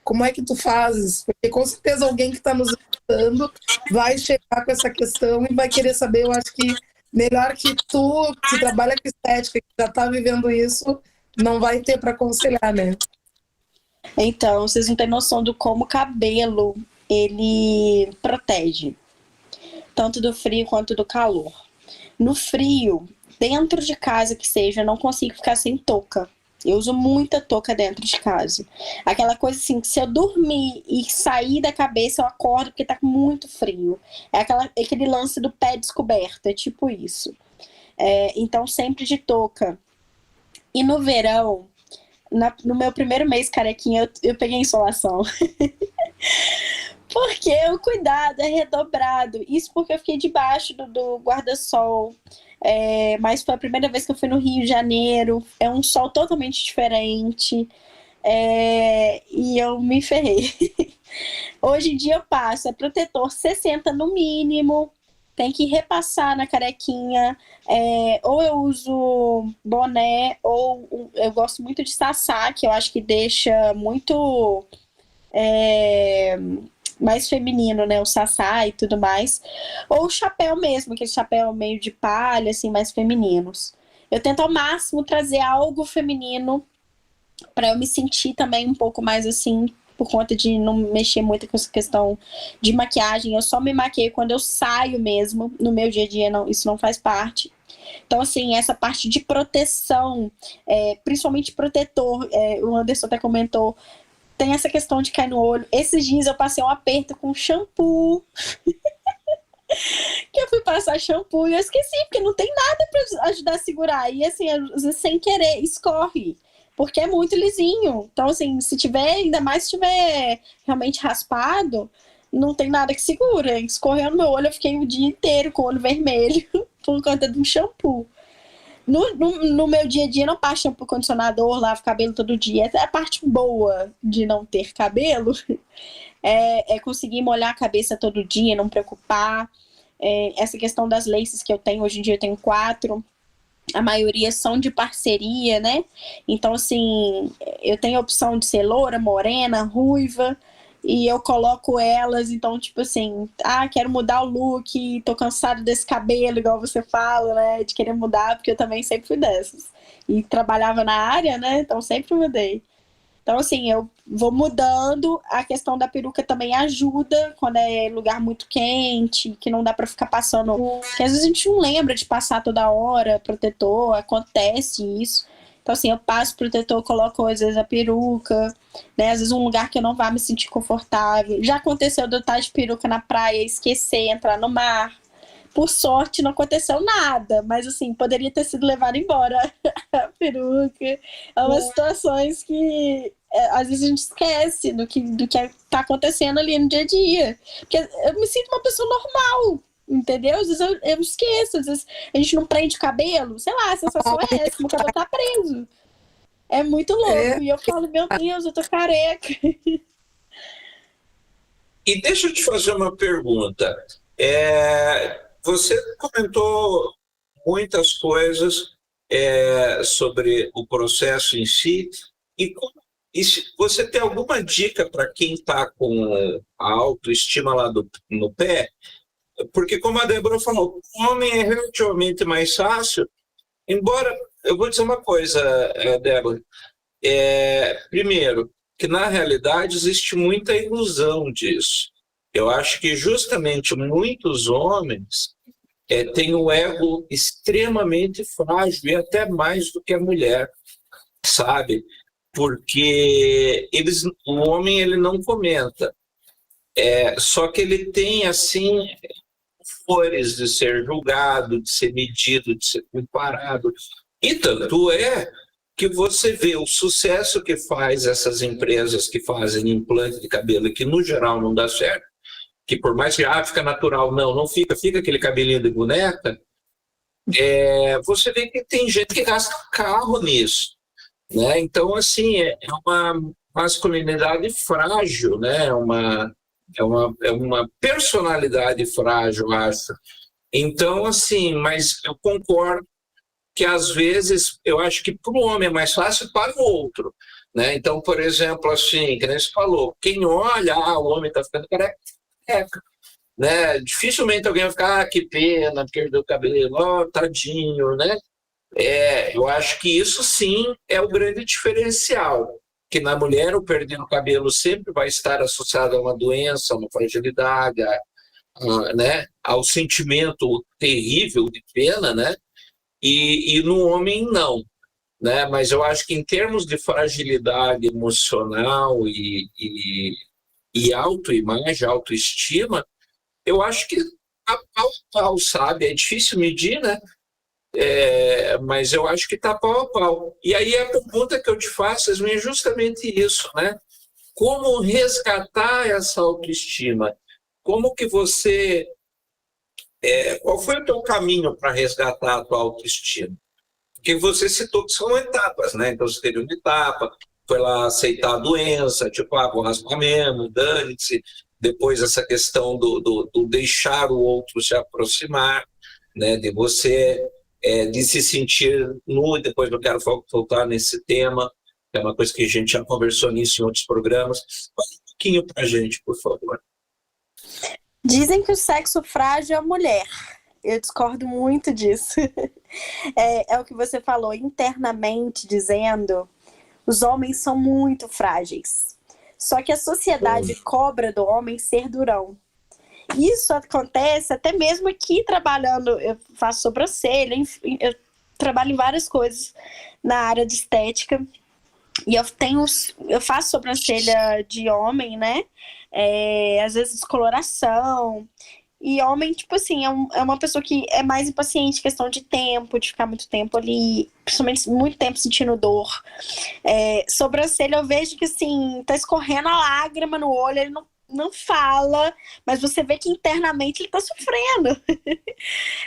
Como é que tu fazes? Porque com certeza alguém que está nos escutando vai chegar com essa questão e vai querer saber. Eu acho que melhor que tu, que trabalha com estética, que já está vivendo isso, não vai ter para aconselhar, né? Então, vocês não têm noção do como o cabelo, ele protege, tanto do frio quanto do calor. No frio, dentro de casa que seja, eu não consigo ficar sem touca. Eu uso muita touca dentro de casa. Aquela coisa assim, que se eu dormir e sair da cabeça, eu acordo porque tá muito frio. É aquele lance do pé descoberto, é tipo isso. Então, sempre de touca. E no verão, no meu primeiro mês carequinha, eu peguei insolação. Porque o cuidado é redobrado. Isso porque eu fiquei debaixo do guarda-sol. Mas foi a primeira vez que eu fui no Rio de Janeiro. É um sol totalmente diferente. E eu me ferrei. Hoje em dia eu passo, protetor 60 no mínimo. Tem que repassar na carequinha. Ou eu uso boné, ou eu gosto muito de sassá, que eu acho que deixa muito mais feminino, né? O sassá e tudo mais. Ou o chapéu mesmo, aquele chapéu meio de palha, assim, mais femininos. Eu tento ao máximo trazer algo feminino para eu me sentir também um pouco mais assim, por conta de não mexer muito com essa questão de maquiagem. Eu só me maqueio quando eu saio mesmo. No meu dia a dia, isso não faz parte. Então, assim, essa parte de proteção, principalmente protetor, o Anderson até comentou, tem essa questão de cair no olho. Esses dias eu passei um aperto com shampoo. Que eu fui passar shampoo e eu esqueci, porque não tem nada para ajudar a segurar. E assim, às vezes, sem querer, escorre. Porque é muito lisinho. Então, assim, se tiver, ainda mais se tiver realmente raspado, não tem nada que segura. Escorreu no meu olho, eu fiquei o dia inteiro com o olho vermelho por conta de um shampoo. No meu dia a dia, não passo shampoo, condicionador, lavo cabelo todo dia. Essa é a parte boa de não ter cabelo. É conseguir molhar a cabeça todo dia, não preocupar. Essa questão das laces que eu tenho, hoje em dia eu tenho 4. A maioria são de parceria, né? Então, assim, eu tenho a opção de ser loura, morena, ruiva, e eu coloco elas. Então, tipo assim, quero mudar o look, tô cansada desse cabelo, igual você fala, né? De querer mudar, porque eu também sempre fui dessas. E trabalhava na área, né? Então, sempre mudei. Então, assim, eu vou mudando. A questão da peruca também ajuda quando é lugar muito quente, que não dá pra ficar passando. Porque às vezes a gente não lembra de passar toda hora protetor, acontece isso. Então, assim, eu passo protetor, coloco às vezes a peruca, né? Às vezes um lugar que eu não vá me sentir confortável. Já aconteceu de eu estar de peruca na praia e esquecer, entrar no mar. Por sorte, não aconteceu nada, mas assim, poderia ter sido levado embora a peruca. É umas situações que às vezes a gente esquece do que tá acontecendo ali no dia a dia. Porque eu me sinto uma pessoa normal, entendeu? Às vezes eu esqueço, às vezes a gente não prende o cabelo, sei lá, a sensação é essa, o cabelo tá preso. É muito louco. E eu falo, meu Deus, eu tô careca. E deixa eu te fazer uma pergunta. Você comentou muitas coisas sobre o processo em si. E você tem alguma dica para quem está com a autoestima lá no pé? Porque, como a Débora falou, o homem é relativamente mais fácil. Embora, eu vou dizer uma coisa, Débora. Primeiro, que na realidade existe muita ilusão disso. Eu acho que justamente muitos homens têm o ego extremamente frágil, e até mais do que a mulher, sabe? Porque o homem ele não comenta. Só que ele tem, assim, flores de ser julgado, de ser medido, de ser comparado. E tanto que você vê o sucesso que faz essas empresas que fazem implante de cabelo, que no geral não dá certo, que por mais que fica natural, não fica aquele cabelinho de boneca, você vê que tem gente que gasta carro nisso, né? Então, assim, é uma masculinidade frágil, né? É uma personalidade frágil, eu acho. Então, assim, mas eu concordo que às vezes eu acho que para o homem é mais fácil para o outro, né? Então, por exemplo, assim, que nem você falou, quem olha, o homem está ficando careca, né? Dificilmente alguém vai ficar, que pena, perdeu o cabelo, tadinho, né? Eu acho que isso sim é o grande diferencial. que na mulher o perder o cabelo sempre vai estar associado a uma doença, a uma fragilidade, né, ao sentimento terrível de pena, né? E no homem não, né? Mas eu acho que em termos de fragilidade emocional e autoimagem, autoestima, eu acho que a pau, sabe? É difícil medir, né? Mas eu acho que está pau a pau. E aí a pergunta que eu te faço é justamente isso, né? Como resgatar essa autoestima? Como que você... qual foi o teu caminho para resgatar a tua autoestima? Porque você citou que são etapas, né? Então você teve uma etapa, foi lá aceitar a doença, tipo, vou raspar mesmo, dane-se. Depois essa questão do deixar o outro se aproximar, né? De você... de se sentir nu, e depois eu quero voltar nesse tema, que é uma coisa que a gente já conversou nisso em outros programas. Fala um pouquinho para a gente, por favor. Dizem que o sexo frágil é a mulher. Eu discordo muito disso. É o que você falou, internamente dizendo, os homens são muito frágeis. Só que a sociedade cobra do homem ser durão. Isso acontece até mesmo aqui trabalhando, eu faço sobrancelha, enfim, eu trabalho em várias coisas na área de estética. E eu faço sobrancelha de homem, né? Às vezes descoloração. E homem, tipo assim, é uma pessoa que é mais impaciente, questão de tempo, de ficar muito tempo ali, principalmente muito tempo sentindo dor. Sobrancelha, eu vejo que assim, tá escorrendo a lágrima no olho, ele não fala, mas você vê que internamente ele tá sofrendo.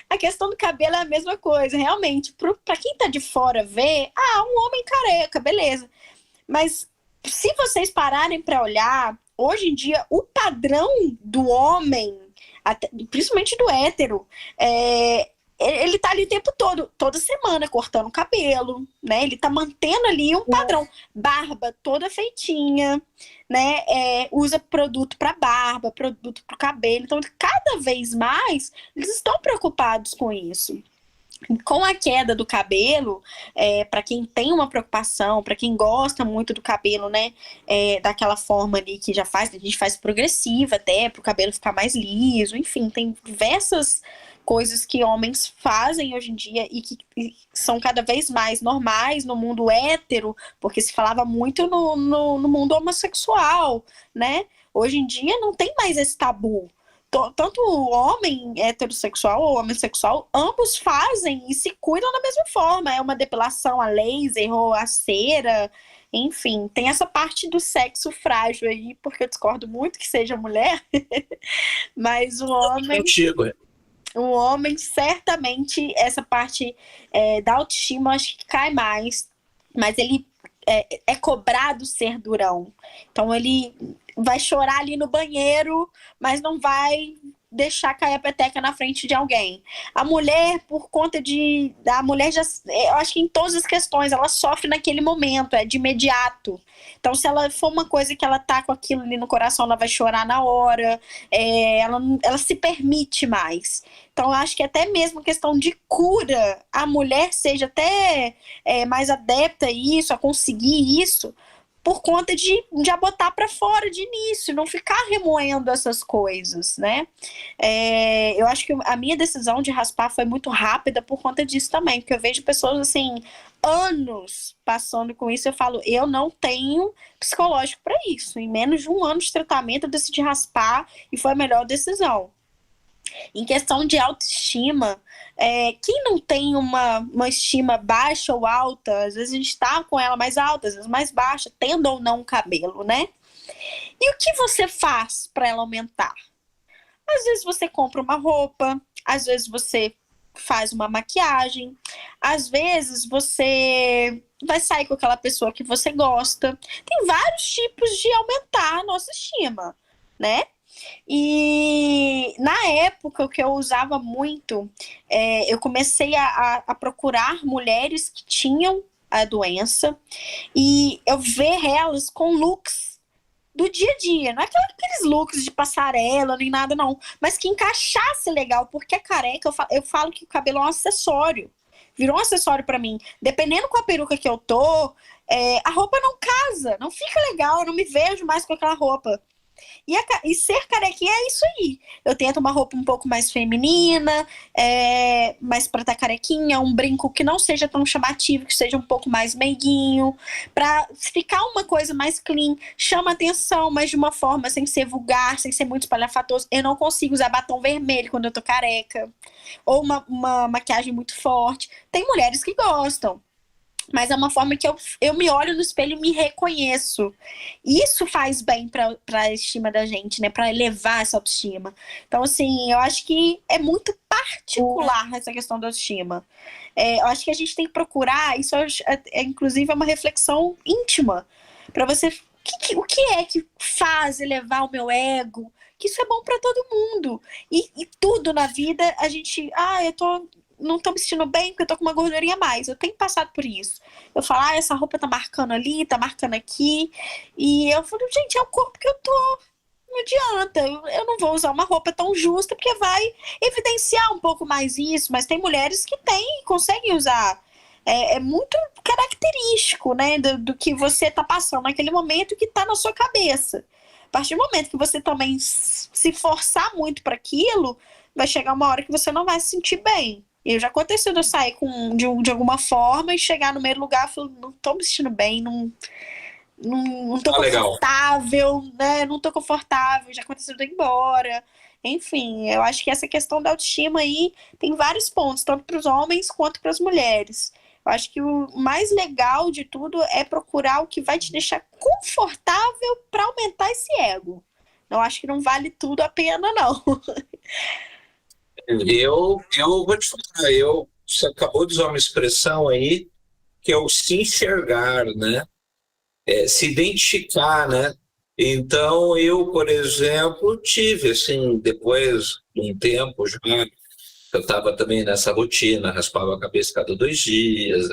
A questão do cabelo é a mesma coisa, realmente. Pra quem tá de fora ver, um homem careca, beleza. Mas se vocês pararem pra olhar, hoje em dia, o padrão do homem, principalmente do hétero, ele tá ali o tempo todo, toda semana, cortando o cabelo, né? Ele tá mantendo ali um padrão. Barba toda feitinha, né? Usa produto para barba, produto para o cabelo. Então, cada vez mais, eles estão preocupados com isso. Com a queda do cabelo, para quem tem uma preocupação, para quem gosta muito do cabelo, né? Daquela forma ali que a gente faz progressiva até, para o cabelo ficar mais liso. Enfim, tem diversas coisas que homens fazem hoje em dia e que são cada vez mais normais no mundo hétero, porque se falava muito no mundo homossexual, né? Hoje em dia não tem mais esse tabu. Tanto o homem heterossexual ou homossexual, ambos fazem e se cuidam da mesma forma. É uma depilação a laser ou a cera, enfim. Tem essa parte do sexo frágil aí, porque eu discordo muito que seja mulher, mas o homem... O homem, certamente, essa parte da autoestima, acho que cai mais. Mas ele é cobrado ser durão. Então, ele vai chorar ali no banheiro, mas não vai deixar cair a peteca na frente de alguém. A mulher, por conta a mulher já... Eu acho que em todas as questões, ela sofre naquele momento, de imediato. Então, se ela for uma coisa que ela tá com aquilo ali no coração, ela vai chorar na hora. Ela se permite mais. Então, eu acho que até mesmo questão de cura, a mulher seja até mais adepta a isso, a conseguir isso, por conta de já botar para fora de início, não ficar remoendo essas coisas, né? Eu acho que a minha decisão de raspar foi muito rápida por conta disso também, porque eu vejo pessoas, assim, anos passando com isso, eu falo, eu não tenho psicológico para isso. Em menos de um ano de tratamento, eu decidi raspar e foi a melhor decisão. Em questão de autoestima, quem não tem uma estima baixa ou alta, às vezes a gente tá com ela mais alta, às vezes mais baixa, tendo ou não cabelo, né? E o que você faz para ela aumentar? Às vezes você compra uma roupa, às vezes você faz uma maquiagem, às vezes você vai sair com aquela pessoa que você gosta. Tem vários tipos de aumentar a nossa estima, né? E na época, o que eu usava muito, eu comecei a procurar mulheres que tinham a doença e eu ver elas com looks do dia a dia, não é aqueles looks de passarela nem nada não, mas que encaixasse legal, porque a careca, eu falo que o cabelo é um acessório, virou um acessório pra mim, dependendo com a peruca que eu tô, a roupa não casa, não fica legal, eu não me vejo mais com aquela roupa. E ser carequinha é isso aí. Eu tento uma roupa um pouco mais feminina, mais pra estar carequinha, um brinco que não seja tão chamativo, que seja um pouco mais meiguinho, pra ficar uma coisa mais clean, chama atenção, mas de uma forma sem ser vulgar, sem ser muito espalhafatoso. Eu não consigo usar batom vermelho quando eu tô careca, ou uma maquiagem muito forte. Tem mulheres que gostam, mas é uma forma que eu me olho no espelho e me reconheço. Isso faz bem pra estima da gente, né? Pra elevar essa autoestima. Então, assim, eu acho que é muito particular essa questão da autoestima. Eu acho que a gente tem que procurar, isso inclusive é uma reflexão íntima, pra você, o que é que faz elevar o meu ego? Que isso é bom pra todo mundo. E tudo na vida, a gente, não tô me sentindo bem porque eu tô com uma gordurinha a mais. Eu tenho passado por isso. Eu falo, essa roupa tá marcando ali, tá marcando aqui. E eu falo, gente, é o corpo que eu tô. Não adianta. Eu não vou usar uma roupa tão justa porque vai evidenciar um pouco mais isso. Mas tem mulheres que conseguem usar. É muito característico, né? Do que você tá passando naquele momento que tá na sua cabeça. A partir do momento que você também se forçar muito para aquilo, vai chegar uma hora que você não vai se sentir bem. E já aconteceu de eu sair de alguma forma e chegar no meio lugar e falar, não tô me sentindo bem, não tô confortável, né? Não tô confortável, já aconteceu de eu ir embora. Enfim, eu acho que essa questão da autoestima aí tem vários pontos, tanto para os homens quanto para as mulheres. Eu acho que o mais legal de tudo é procurar o que vai te deixar confortável para aumentar esse ego. Eu acho que não vale tudo a pena, não. Eu vou te falar, você acabou de usar uma expressão aí que é o se enxergar, né? Se identificar, né? Então, eu, por exemplo, tive, assim, depois de um tempo já, eu estava também nessa rotina, raspava a cabeça cada 2 dias,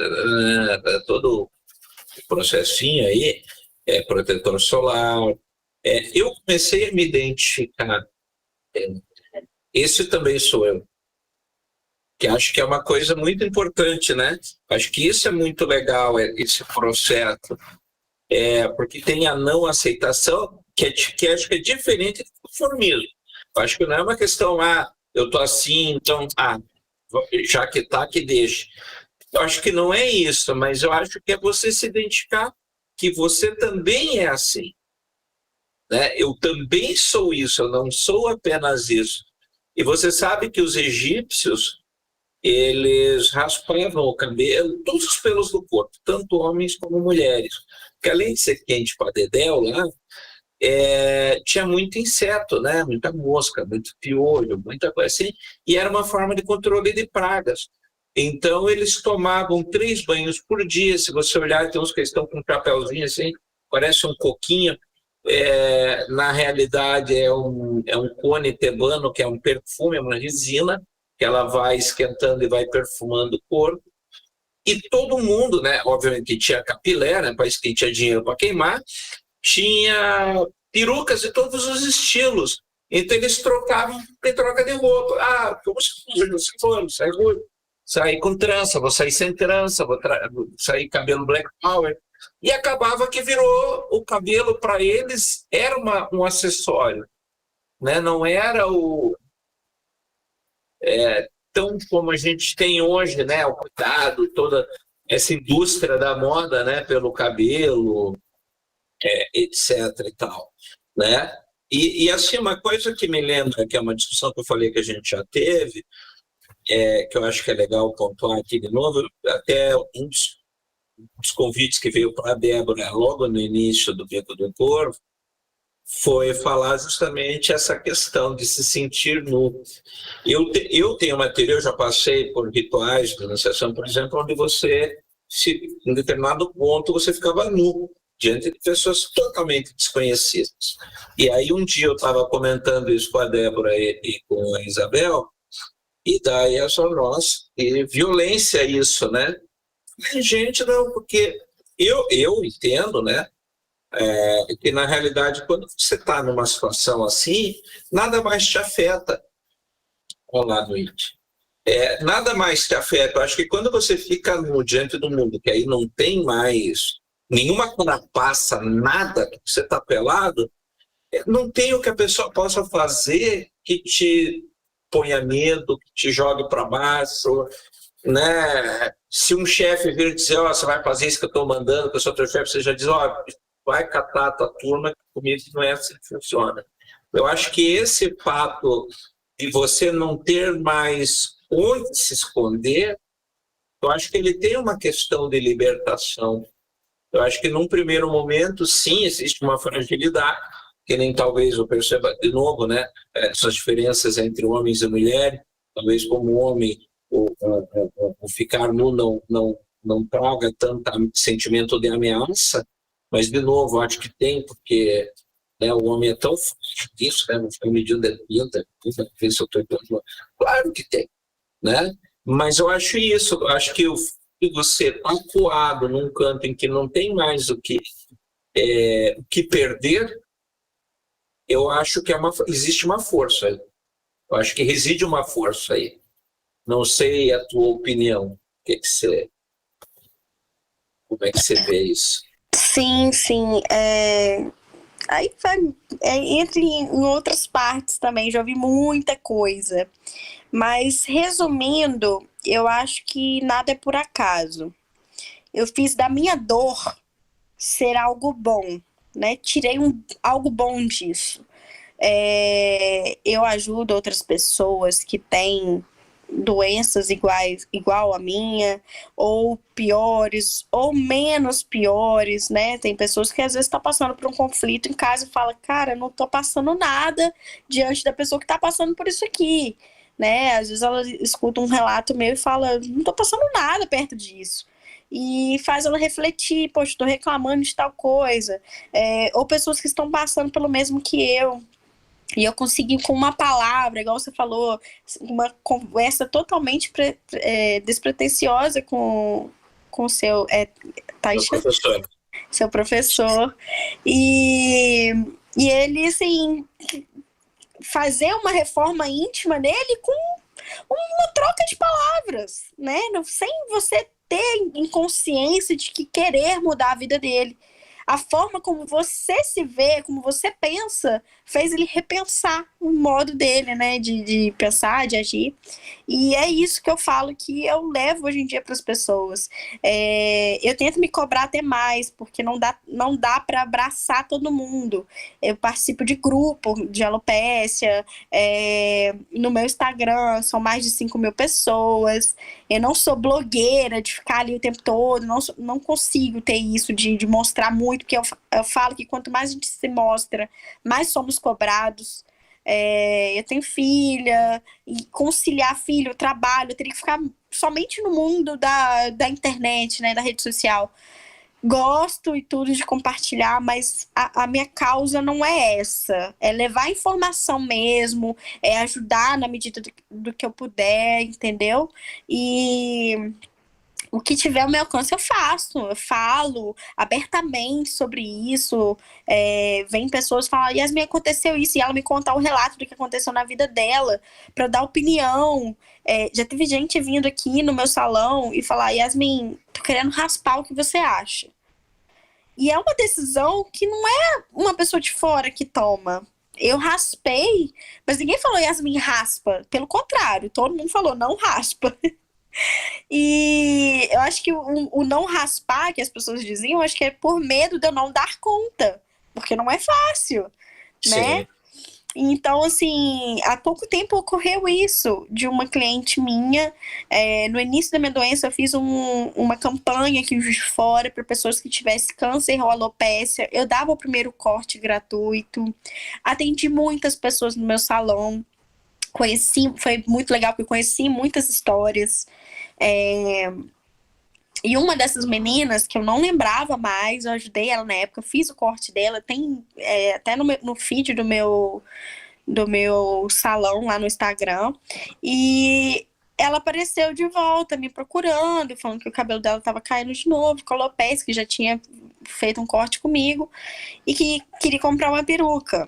todo o processinho aí, protetor solar. Eu comecei a me identificar. Esse também sou eu, que acho que é uma coisa muito importante, né? Acho que isso é muito legal, esse processo, porque tem a não aceitação, que acho que é diferente do conformismo. Acho que não é uma questão, eu tô assim, então, já que tá, que deixe. Eu acho que não é isso, mas eu acho que é você se identificar que você também é assim, né? Eu também sou isso, eu não sou apenas isso. E você sabe que os egípcios, eles raspavam o cabelo, todos os pelos do corpo, tanto homens como mulheres. Porque além de ser quente para dedéu lá, tinha muito inseto, né? Muita mosca, muito piolho, muita coisa assim, e era uma forma de controle de pragas. Então, eles tomavam 3 banhos por dia. Se você olhar, tem uns que estão com um chapéuzinho assim, parece um coquinho. Na realidade, é um cone tebano, que é um perfume, é uma resina, que ela vai esquentando e vai perfumando o corpo. E todo mundo, né? Obviamente que tinha capilé, né? País que tinha dinheiro para queimar, tinha perucas de todos os estilos. Então eles trocavam em troca de roupa. Como se for, sair com trança, vou sair sem trança, vou sair cabelo black power. E acabava que virou o cabelo para eles, era um acessório, né? Não era tão como a gente tem hoje, né? O cuidado, toda essa indústria da moda, né? Pelo cabelo, etc. e tal, né? E assim, uma coisa que me lembra, que é uma discussão que eu falei que a gente já teve, que eu acho que é legal pontuar aqui de novo, até um dos convites que veio para a Débora logo no início do Bico do Corvo foi falar justamente essa questão de se sentir nu. Eu tenho uma teoria, eu já passei por rituais de iniciação, por exemplo, onde você, em determinado ponto, você ficava nu diante de pessoas totalmente desconhecidas. E aí um dia eu estava comentando isso com a Débora e com a Isabel, e daí ela falou, nossa, e violência isso, né? Gente, não, porque eu entendo, né? Que na realidade, quando você está numa situação assim, nada mais te afeta. Olá, noite. Nada mais te afeta. Eu acho que quando você fica no diante do mundo, que aí não tem mais nenhuma carapaça, nada, que você está pelado, não tem o que a pessoa possa fazer que te ponha medo, que te jogue para baixo, né? Se um chefe vir dizer, ó, você vai fazer isso que eu estou mandando, que eu sou teu chefe, você já diz, ó, vai catar a tua turma, que comigo não é assim que funciona. Eu acho que esse fato de você não ter mais onde se esconder, eu acho que ele tem uma questão de libertação. Eu acho que num primeiro momento, sim, existe uma fragilidade, que nem talvez eu perceba de novo, né? Essas diferenças entre homens e mulheres, talvez como homem o ficar nu não traga tanto sentimento de ameaça, mas de novo, acho que tem, porque, né, o homem é tão forte disso, né? Não fica medindo de pinta, ver se eu estou entendendo. Claro que tem, né? Mas eu acho isso, eu acho que você está acuado num canto em que não tem mais o que perder, eu acho que existe uma força aí. Eu acho que reside uma força aí. Não sei a tua opinião. Como é que você vê isso? Sim, sim. Aí entra em outras partes também, já ouvi muita coisa. Mas, resumindo, eu acho que nada é por acaso. Eu fiz da minha dor ser algo bom, né? Tirei algo bom disso. Eu ajudo outras pessoas que têm doenças igual a minha, ou piores, ou menos piores, né? Tem pessoas que às vezes estão passando por um conflito em casa e falam, cara, não tô passando nada diante da pessoa que tá passando por isso aqui, né? Às vezes ela escuta um relato meu e fala, não tô passando nada perto disso. E faz ela refletir, poxa, estou reclamando de tal coisa. Ou pessoas que estão passando pelo mesmo que eu. E eu consegui, com uma palavra, igual você falou, uma conversa totalmente despretensiosa com o seu Professor. Seu professor. E ele, assim, fazer uma reforma íntima nele com uma troca de palavras, né? Sem você ter inconsciência de que querer mudar a vida dele. A forma como você se vê, como você pensa, fez ele repensar o modo dele, né? De pensar, de agir. E é isso que eu falo que eu levo hoje em dia para as pessoas. Eu tento me cobrar até mais, porque não dá para abraçar todo mundo. Eu participo de grupo de alopécia. No meu Instagram são mais de 5.000 pessoas. Eu não sou blogueira de ficar ali o tempo todo. Não consigo ter isso de mostrar muito, porque eu falo que quanto mais a gente se mostra, mais somos cobrados. Eu tenho filha, e conciliar filho, trabalho, eu teria que ficar somente no mundo da internet, né, da rede social. Gosto e tudo de compartilhar, mas a minha causa não é essa. É levar informação mesmo, é ajudar na medida do que eu puder, entendeu? E o que tiver ao meu alcance eu faço, eu falo abertamente sobre isso. Vem pessoas falar, Yasmin, aconteceu isso, e ela me contar o relato do que aconteceu na vida dela, para eu dar opinião. Já teve gente vindo aqui no meu salão e falar, Yasmin, tô querendo raspar, o que você acha? E é uma decisão que não é uma pessoa de fora que toma. Eu raspei, mas ninguém falou, Yasmin, raspa. Pelo contrário, todo mundo falou, não raspa. E eu acho que o não raspar, que as pessoas diziam, eu acho que é por medo de eu não dar conta, porque não é fácil, né? Sim. Então, assim, há pouco tempo ocorreu isso de uma cliente minha. No início da minha doença, eu fiz uma campanha aqui em Juiz de Fora para pessoas que tivessem câncer ou alopécia. Eu dava o primeiro corte gratuito. Atendi muitas pessoas no meu salão. Foi muito legal, porque eu conheci muitas histórias. E uma dessas meninas, que eu não lembrava mais, eu ajudei ela na época, fiz o corte dela, tem até no feed do meu salão lá no Instagram. E ela apareceu de volta, me procurando, falando que o cabelo dela estava caindo de novo, com alopecia, que já tinha feito um corte comigo, e que queria comprar uma peruca.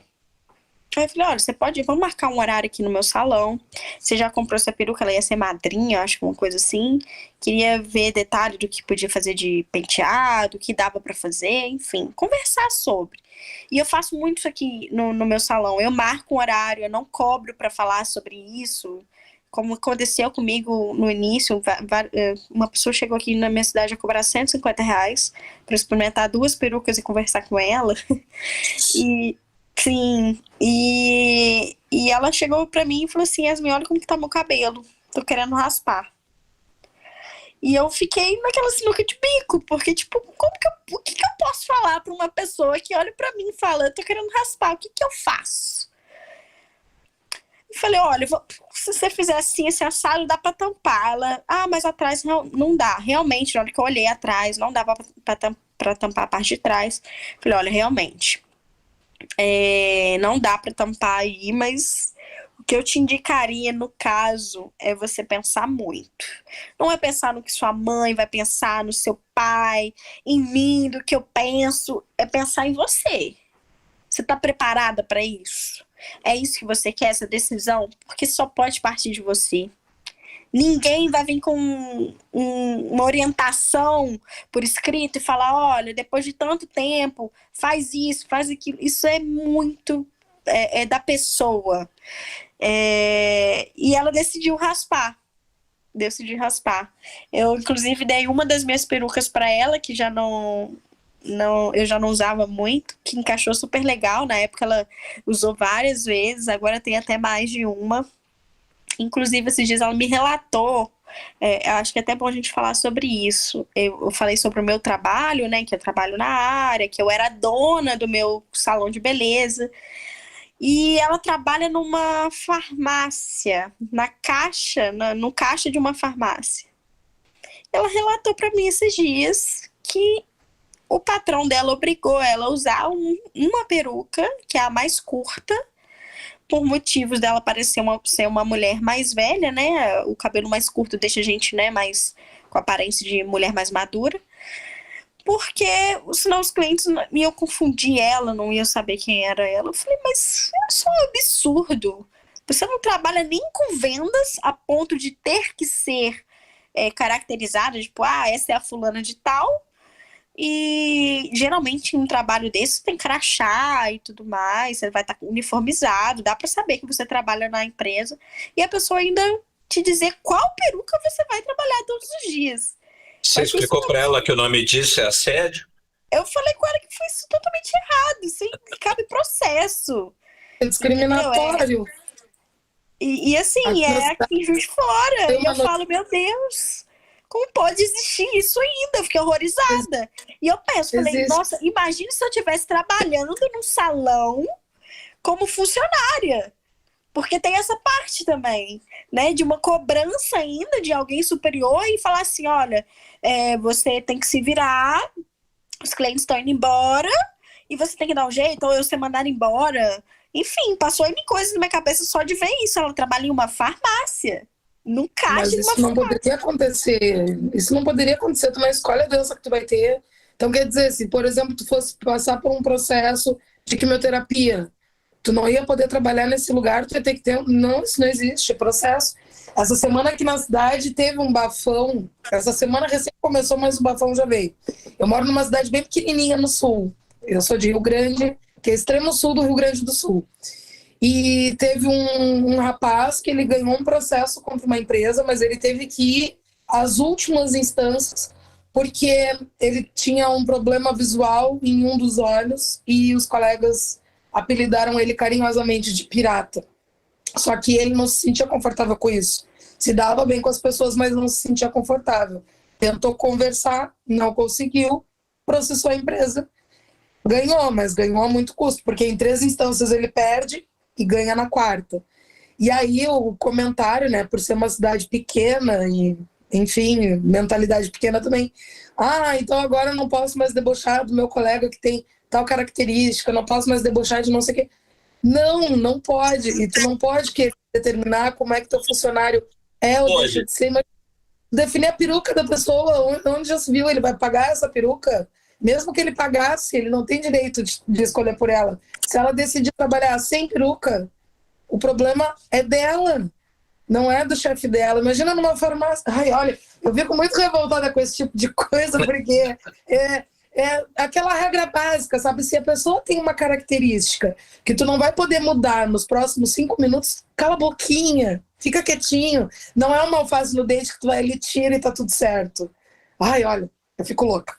Aí eu falei, olha, você pode ir, vamos marcar um horário aqui no meu salão. Você já comprou essa peruca, ela ia ser madrinha, acho que uma coisa assim. Queria ver detalhe do que podia fazer de penteado, o que dava pra fazer, enfim, conversar sobre. E eu faço muito isso aqui no meu salão. Eu marco um horário, eu não cobro pra falar sobre isso. Como aconteceu comigo no início, uma pessoa chegou aqui na minha cidade a cobrar R$ 150 pra experimentar 2 perucas e conversar com ela. E sim, e ela chegou pra mim e falou assim, Yasmin, olha como que tá meu cabelo, tô querendo raspar. E eu fiquei naquela sinuca de bico, porque tipo, o que que eu posso falar pra uma pessoa que olha pra mim e fala, eu tô querendo raspar, o que que eu faço? Eu falei, olha, se você fizer assim, esse assado, dá pra tampar. Ela, mas atrás não dá. Realmente, na hora que eu olhei atrás, não dava pra tampar a parte de trás. Eu falei, olha, realmente, não dá pra tampar aí, mas o que eu te indicaria no caso é você pensar muito. Não é pensar no que sua mãe vai pensar, no seu pai, em mim, do que eu penso, é pensar em você. Você tá preparada pra isso? É isso que você quer, essa decisão? Porque só pode partir de você. Ninguém vai vir com uma orientação por escrito e falar, olha, depois de tanto tempo, faz isso, faz aquilo. Isso é muito da pessoa. E ela decidiu raspar. Eu, inclusive, dei uma das minhas perucas para ela, que já eu já não usava muito, que encaixou super legal. Na época ela usou várias vezes, agora tem até mais de uma. Inclusive, esses dias ela me relatou, acho que é até bom a gente falar sobre isso. Eu falei sobre o meu trabalho, né, que eu trabalho na área, que eu era dona do meu salão de beleza. E ela trabalha numa farmácia, no caixa de uma farmácia. Ela relatou para mim esses dias que o patrão dela obrigou ela a usar uma peruca, que é a mais curta, por motivos dela parecer ser uma mulher mais velha, né? O cabelo mais curto deixa a gente, né, mais com a aparência de mulher mais madura. Porque senão os clientes iam confundir ela, não iam saber quem era ela. Eu falei, mas é só um absurdo. Você não trabalha nem com vendas a ponto de ter que ser caracterizada, tipo, essa é a fulana de tal. E geralmente em um trabalho desse tem crachá e tudo mais, você vai estar uniformizado, dá pra saber que você trabalha na empresa e a pessoa ainda te dizer qual peruca você vai trabalhar todos os dias. Você explicou pra ela que o nome disso é assédio? Eu falei com ela que foi isso totalmente errado, isso aí cabe processo. É discriminatório. E assim, aqui em Juiz de Fora, e eu falo, meu Deus, como pode existir isso ainda? Eu fiquei horrorizada. E eu penso, falei, nossa, imagine se eu estivesse trabalhando num salão como funcionária. Porque tem essa parte também, né? De uma cobrança ainda de alguém superior e falar assim, olha, você tem que se virar, os clientes estão indo embora e você tem que dar um jeito, ou eu ser mandado embora. Enfim, passou N coisas na minha cabeça só de ver isso. Ela trabalha em uma farmácia. Num caixa. Mas isso não poderia acontecer. Isso não poderia acontecer. Tu não escolhe a doença que tu vai ter. Então, quer dizer, se, por exemplo, tu fosse passar por um processo de quimioterapia, tu não ia poder trabalhar nesse lugar, tu ia ter que ter... Não, isso não existe, é processo. Essa semana aqui na cidade teve um bafão. Essa semana recém começou, mas o bafão já veio. Eu moro numa cidade bem pequenininha no sul. Eu sou de Rio Grande, que é extremo sul do Rio Grande do Sul. E teve um rapaz que ele ganhou um processo contra uma empresa, mas ele teve que ir às últimas instâncias porque ele tinha um problema visual em um dos olhos e os colegas apelidaram ele carinhosamente de pirata. Só que ele não se sentia confortável com isso. Se dava bem com as pessoas, mas não se sentia confortável. Tentou conversar, não conseguiu, processou a empresa. Ganhou, mas ganhou a muito custo, porque em 3 instâncias ele perde e ganha na 4ª. E aí o comentário, né, por ser uma cidade pequena e, enfim, mentalidade pequena também. Então agora eu não posso mais debochar do meu colega que tem tal característica, não posso mais debochar de não sei o quê. Não pode. E tu não pode querer determinar como é que teu funcionário é ou deixa de ser. Mas definir a peruca da pessoa, onde já se viu, ele vai pagar essa peruca? Mesmo que ele pagasse, ele não tem direito de escolher por ela. Se ela decidir trabalhar sem peruca, o problema é dela, não é do chefe dela. Imagina numa farmácia. Ai, olha, eu fico muito revoltada com esse tipo de coisa, porque é aquela regra básica, sabe? Se a pessoa tem uma característica que tu não vai poder mudar nos próximos 5 minutos, cala a boquinha, fica quietinho. Não é uma alface no dente que tu vai ali, tira e tá tudo certo. Ai, olha, eu fico louca.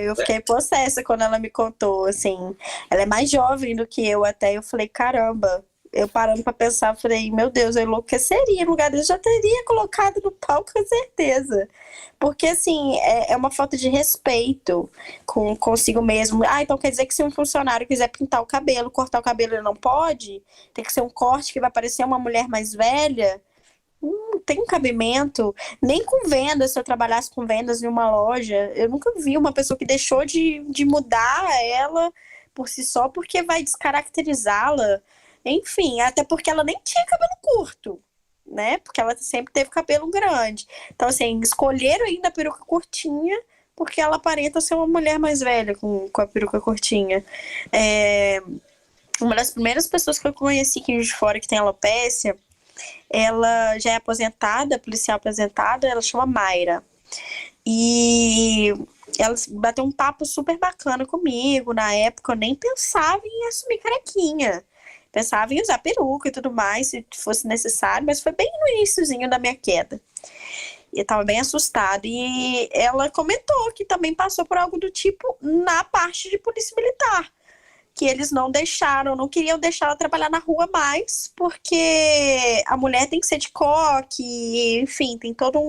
Eu fiquei possessa quando ela me contou, assim. Ela é mais jovem do que eu até. Eu falei, caramba. Eu parando pra pensar, falei, meu Deus, eu enlouqueceria. No lugar dele, já teria colocado no pau, com certeza. Porque, assim, é uma falta de respeito consigo mesmo. Ah, então quer dizer que se um funcionário quiser pintar o cabelo, cortar o cabelo, ele não pode? Tem que ser um corte que vai parecer uma mulher mais velha? Tem um cabimento. Nem com vendas, se eu trabalhasse com vendas em uma loja, eu nunca vi uma pessoa que deixou de mudar ela por si só porque vai descaracterizá-la. Enfim, até porque ela nem tinha cabelo curto, né? Porque ela sempre teve cabelo grande. Então, assim, escolheram ainda a peruca curtinha porque ela aparenta ser uma mulher mais velha com a peruca curtinha. Uma das primeiras pessoas que eu conheci aqui de fora que tem alopecia, ela já é aposentada, policial aposentada, ela chama Mayra. E ela bateu um papo super bacana comigo. Na época eu nem pensava em assumir carequinha. Pensava em usar peruca e tudo mais, se fosse necessário, mas foi bem no iniciozinho da minha queda. E eu tava bem assustada. E ela comentou que também passou por algo do tipo na parte de polícia militar. Que eles não queriam deixar ela trabalhar na rua mais, porque a mulher tem que ser de coque, enfim, tem todo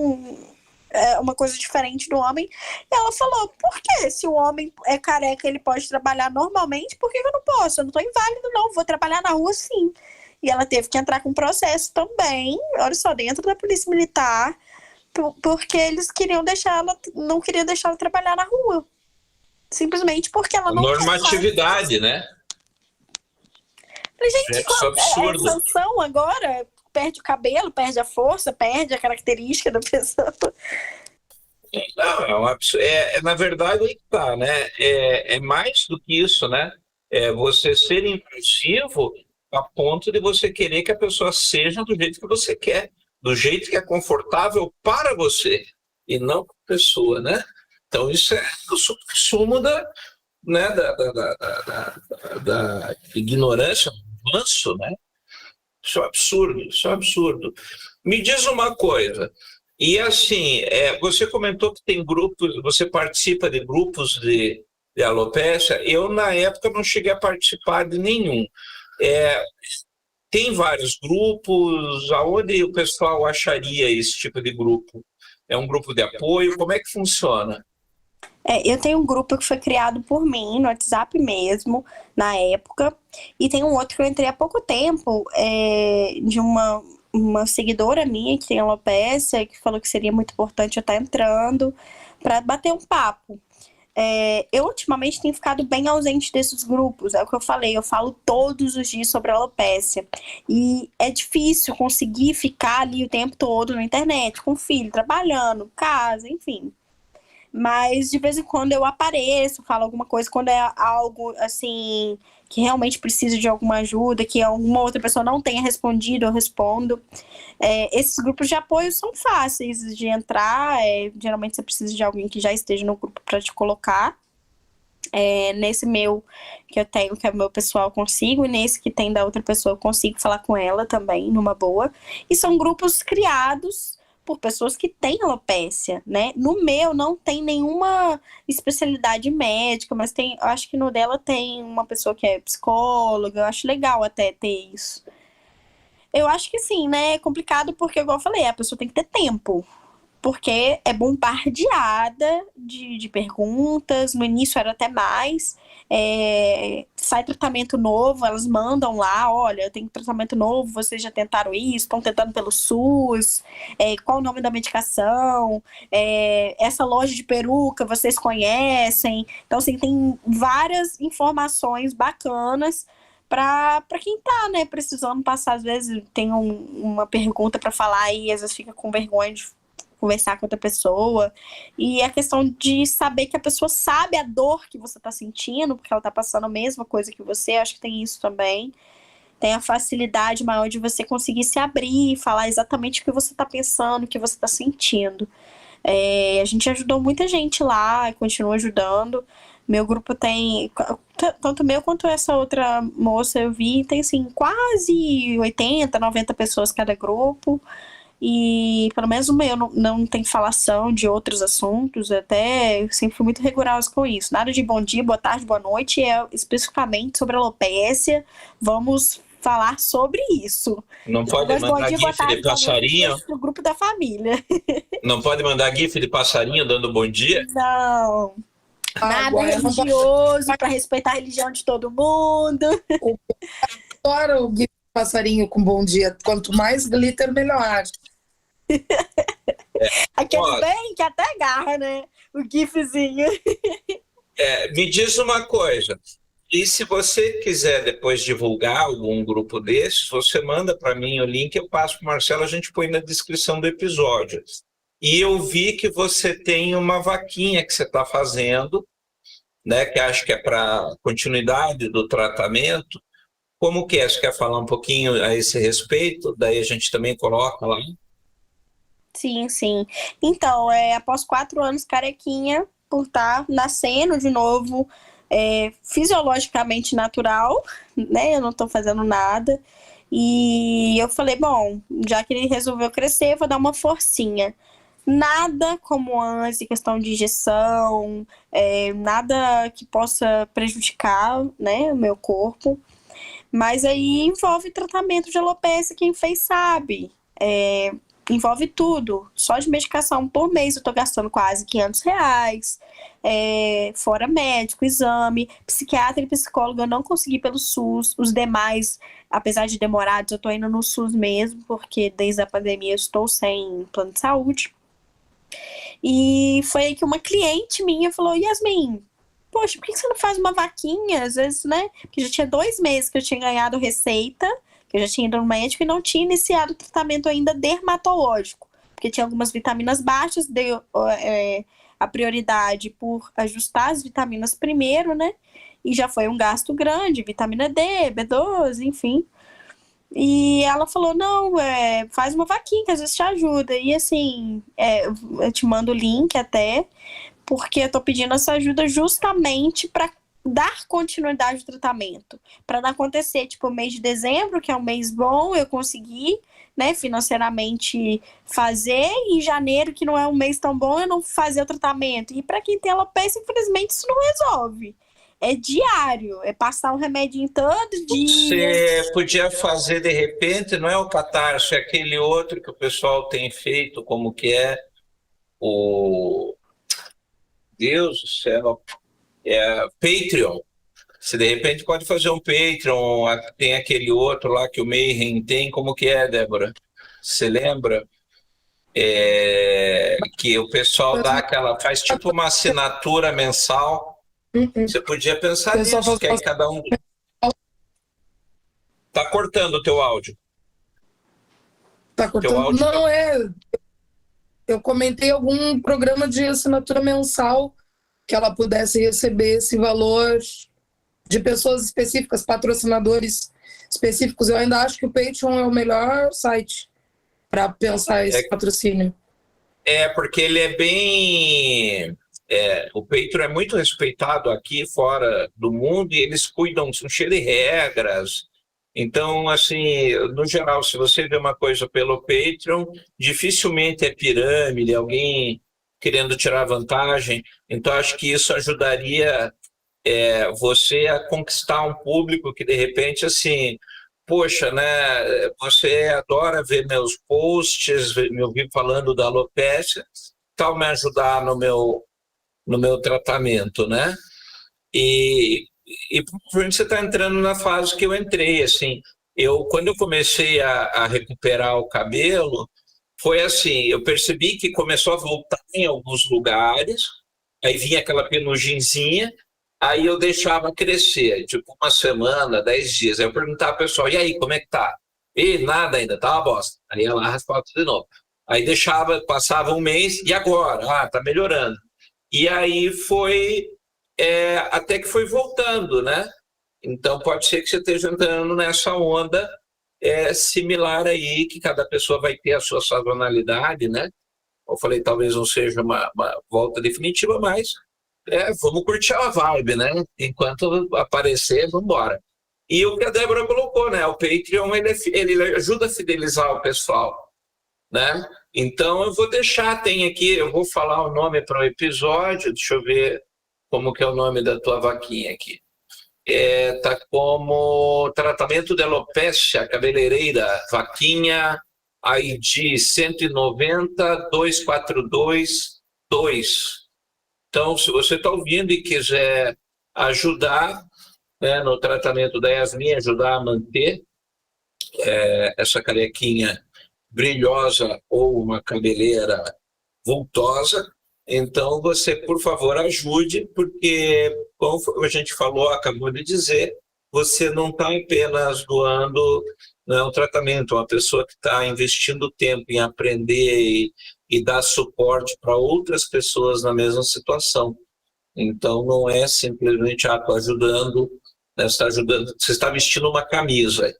uma coisa diferente do homem. E ela falou, por quê? Se o homem é careca, ele pode trabalhar normalmente, por que eu não posso? Eu não tô inválido, não, vou trabalhar na rua sim. E ela teve que entrar com um processo também, olha só, dentro da polícia militar, porque eles não queriam deixar ela trabalhar na rua. Simplesmente porque ela não... Normatividade, né? Gente, isso é absurdo. É sanção agora... Perde o cabelo, perde a força, perde a característica da pessoa. Não, na verdade, aí tá, né? É mais do que isso, né? É você ser impulsivo a ponto de você querer que a pessoa seja do jeito que você quer, do jeito que é confortável para você, e não para a pessoa, né? Então, isso é o sumo né, da ignorância, do avanço, né? Isso é absurdo, isso é absurdo. Me diz uma coisa, e assim, você comentou que tem grupos, você participa de grupos de alopecia. Eu, na época, não cheguei a participar de nenhum. Tem vários grupos, aonde o pessoal acharia esse tipo de grupo? É um grupo de apoio? Como é que funciona? Eu tenho um grupo que foi criado por mim, no WhatsApp mesmo, na época. E tem um outro que eu entrei há pouco tempo, de uma seguidora minha que tem alopecia, que falou que seria muito importante eu estar entrando, para bater um papo. Eu ultimamente tenho ficado bem ausente desses grupos, é o que eu falei, eu falo todos os dias sobre a alopecia. E é difícil conseguir ficar ali o tempo todo na internet, com o filho, trabalhando, casa, enfim. Mas de vez em quando eu apareço, falo alguma coisa, quando é algo assim que realmente precisa de alguma ajuda, que alguma outra pessoa não tenha respondido, eu respondo. Esses grupos de apoio são fáceis de entrar, geralmente você precisa de alguém que já esteja no grupo para te colocar. Nesse meu que eu tenho, que é o meu pessoal, eu consigo, e nesse que tem da outra pessoa eu consigo falar com ela também, numa boa. E são grupos criados por pessoas que têm alopecia, né? No meu não tem nenhuma especialidade médica, mas eu acho que no dela tem uma pessoa que é psicóloga, eu acho legal até ter isso. Eu acho que sim, né? É complicado porque, igual eu falei, a pessoa tem que ter tempo. Porque é bombardeada de perguntas, no início era até mais, sai tratamento novo, elas mandam lá, olha, tem tratamento novo, vocês já tentaram isso, estão tentando pelo SUS, qual o nome da medicação, essa loja de peruca vocês conhecem, então assim, tem várias informações bacanas para quem tá, né, precisando passar, às vezes tem uma pergunta para falar e às vezes fica com vergonha de conversar com outra pessoa. E a questão de saber que a pessoa sabe a dor que você tá sentindo, porque ela tá passando a mesma coisa que você, acho que tem isso também. Tem a facilidade maior de você conseguir se abrir e falar exatamente o que você tá pensando, o que você tá sentindo. A gente ajudou muita gente lá, continua ajudando. Meu grupo tem, tanto meu quanto essa outra moça eu vi, tem assim, quase 80, 90 pessoas cada grupo. E pelo menos o meu não tem falação de outros assuntos, até eu sempre fui muito rigorosa com isso. Nada de bom dia, boa tarde, boa noite, é especificamente sobre alopécia. Vamos falar sobre isso. Não pode mandar gif de passarinho? No grupo da família. Não pode mandar gif de passarinho dando bom dia? Não. Nada religioso, para respeitar a religião de todo mundo. Eu adoro o gif de passarinho com bom dia. Quanto mais glitter, melhor. Aquele bem que até agarra, né? O gifzinho. Me diz uma coisa. E se você quiser depois divulgar algum grupo desses, você manda para mim o link, eu passo para o Marcelo, a gente põe na descrição do episódio. E eu vi que você tem uma vaquinha que você está fazendo, né, que acho que é para continuidade do tratamento. Como que é? Você quer falar um pouquinho a esse respeito? Daí a gente também coloca lá. Sim, sim. Então, após 4 anos carequinha, por estar nascendo de novo, fisiologicamente natural, né? Eu não tô fazendo nada. E eu falei, bom, já que ele resolveu crescer, vou dar uma forcinha. Nada como antes, questão de injeção, nada que possa prejudicar, né, o meu corpo. Mas aí envolve tratamento de alopecia, quem fez sabe. Envolve tudo. Só de medicação por mês eu tô gastando quase R$500. Fora médico, exame, psiquiatra e psicólogo eu não consegui pelo SUS. Os demais, apesar de demorados, eu tô indo no SUS mesmo, porque desde a pandemia eu estou sem plano de saúde. E foi aí que uma cliente minha falou, Yasmin, poxa, por que você não faz uma vaquinha? Às vezes, né? Porque já tinha 2 meses que eu tinha ganhado receita, que eu já tinha ido no médico e não tinha iniciado o tratamento ainda dermatológico, porque tinha algumas vitaminas baixas, deu a prioridade por ajustar as vitaminas primeiro, né? E já foi um gasto grande, vitamina D, B12, enfim. E ela falou, não, faz uma vaquinha que às vezes te ajuda. E assim, eu te mando o link até, porque eu tô pedindo essa ajuda justamente para dar continuidade ao tratamento. Para não acontecer, tipo, o mês de dezembro, que é um mês bom, eu consegui, né, financeiramente fazer, e em janeiro, que não é um mês tão bom, eu não fazer o tratamento. E para quem tem alopecia, infelizmente, isso não resolve. É diário, é passar um remedinho todo dia. Você podia fazer de repente, não é o Catarse, é aquele outro que o pessoal tem feito, como que é o... Deus do céu, Patreon. Você de repente pode fazer um Patreon, tem aquele outro lá que o Mayhem tem, como que é, Débora? Você lembra? Que o pessoal dá faz tipo uma assinatura mensal. Você podia pensar nisso, que aí cada um... Tá cortando o teu áudio. Tá cortando? Áudio não, Eu comentei algum programa de assinatura mensal que ela pudesse receber esse valor de pessoas específicas, patrocinadores específicos. Eu ainda acho que o Patreon é o melhor site para pensar esse patrocínio. Porque ele é bem... o Patreon é muito respeitado aqui fora do mundo e eles cuidam, são cheios de regras. Então, assim, no geral, se você vê uma coisa pelo Patreon, dificilmente é pirâmide, alguém querendo tirar vantagem. Então, acho que isso ajudaria você a conquistar um público que, de repente, assim, poxa, né, você adora ver meus posts, me ouvir falando da alopecia, tal, me ajudar no meu tratamento, né? E provavelmente você está entrando na fase que eu entrei, assim. Quando eu comecei a recuperar o cabelo, foi assim, eu percebi que começou a voltar em alguns lugares, aí vinha aquela penugenzinha, aí eu deixava crescer, tipo 1 semana, 10 dias. Aí eu perguntava ao pessoal, e aí, como é que tá? E nada ainda, tá uma bosta. Aí ela raspava tudo de novo. Aí passava um mês, e agora? Ah, tá melhorando. E aí até que foi voltando, né? Então pode ser que você esteja entrando nessa onda similar aí, que cada pessoa vai ter a sua sazonalidade, né? Eu falei, talvez não seja uma volta definitiva, mas vamos curtir a vibe, né? Enquanto aparecer, vamos embora. E o que a Débora colocou, né? O Patreon, ele ajuda a fidelizar o pessoal, né? Então eu vou deixar, tem aqui, eu vou falar o nome para o episódio, deixa eu ver como que é o nome da tua vaquinha aqui. Tá como tratamento de alopecia cabeleireira, vaquinha ID 190-242-2. Então, se você está ouvindo e quiser ajudar, né, no tratamento da Yasmin, ajudar a manter essa carequinha brilhosa ou uma cabeleira vultosa, então você, por favor, ajude, porque, como a gente falou, acabou de dizer, você não está apenas doando, né, um tratamento, uma pessoa que está investindo tempo em aprender e dar suporte para outras pessoas na mesma situação. Então, não é simplesmente estou ajudando, né, você está vestindo uma camisa.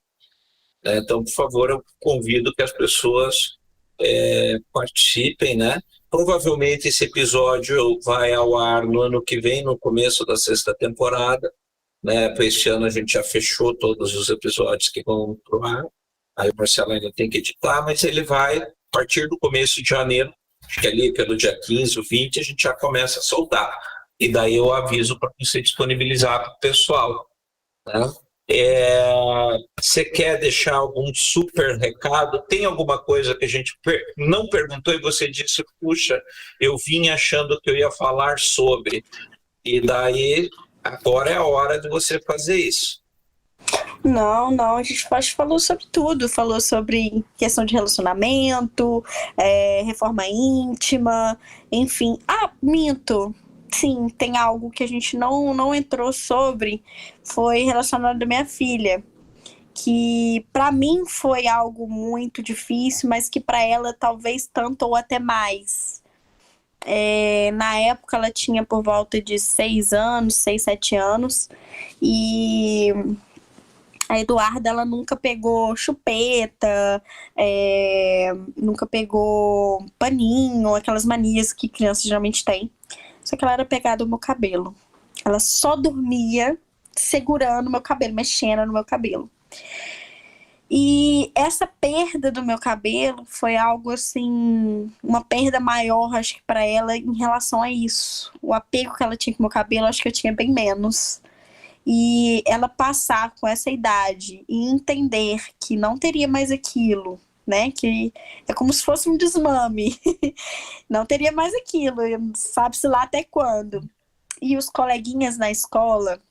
Né? Então, por favor, eu convido que as pessoas participem, né? Provavelmente esse episódio vai ao ar no ano que vem, no começo da 6ª temporada, né? Para esse ano a gente já fechou todos os episódios que vão pro ar. Aí o Marcelo ainda tem que editar, mas ele vai, a partir do começo de janeiro, acho que ali pelo dia 15 ou 20, a gente já começa a soltar. E daí eu aviso para você disponibilizar para o pessoal, né? Você quer deixar algum super recado? Tem alguma coisa que a gente não perguntou e você disse, puxa, eu vim achando que eu ia falar sobre. E daí, agora é a hora de você fazer isso. Não, a gente falou sobre tudo, falou sobre questão de relacionamento, reforma íntima, enfim. Minto. Sim, tem algo que a gente não entrou sobre, foi relacionado à minha filha, que para mim foi algo muito difícil, mas que para ela talvez tanto ou até mais. Na época ela tinha por volta de 6, 7 anos, e a Eduarda, ela nunca pegou chupeta, nunca pegou paninho, aquelas manias que crianças geralmente têm. Só que ela era pegada no meu cabelo. Ela só dormia segurando o meu cabelo, mexendo no meu cabelo. E essa perda do meu cabelo foi algo assim, uma perda maior, acho que para ela, em relação a isso. O apego que ela tinha com o meu cabelo, acho que eu tinha bem menos. E ela passar com essa idade e entender que não teria mais aquilo, né? Que é como se fosse um desmame. Não teria mais aquilo, sabe-se lá até quando. E os coleguinhas na escola,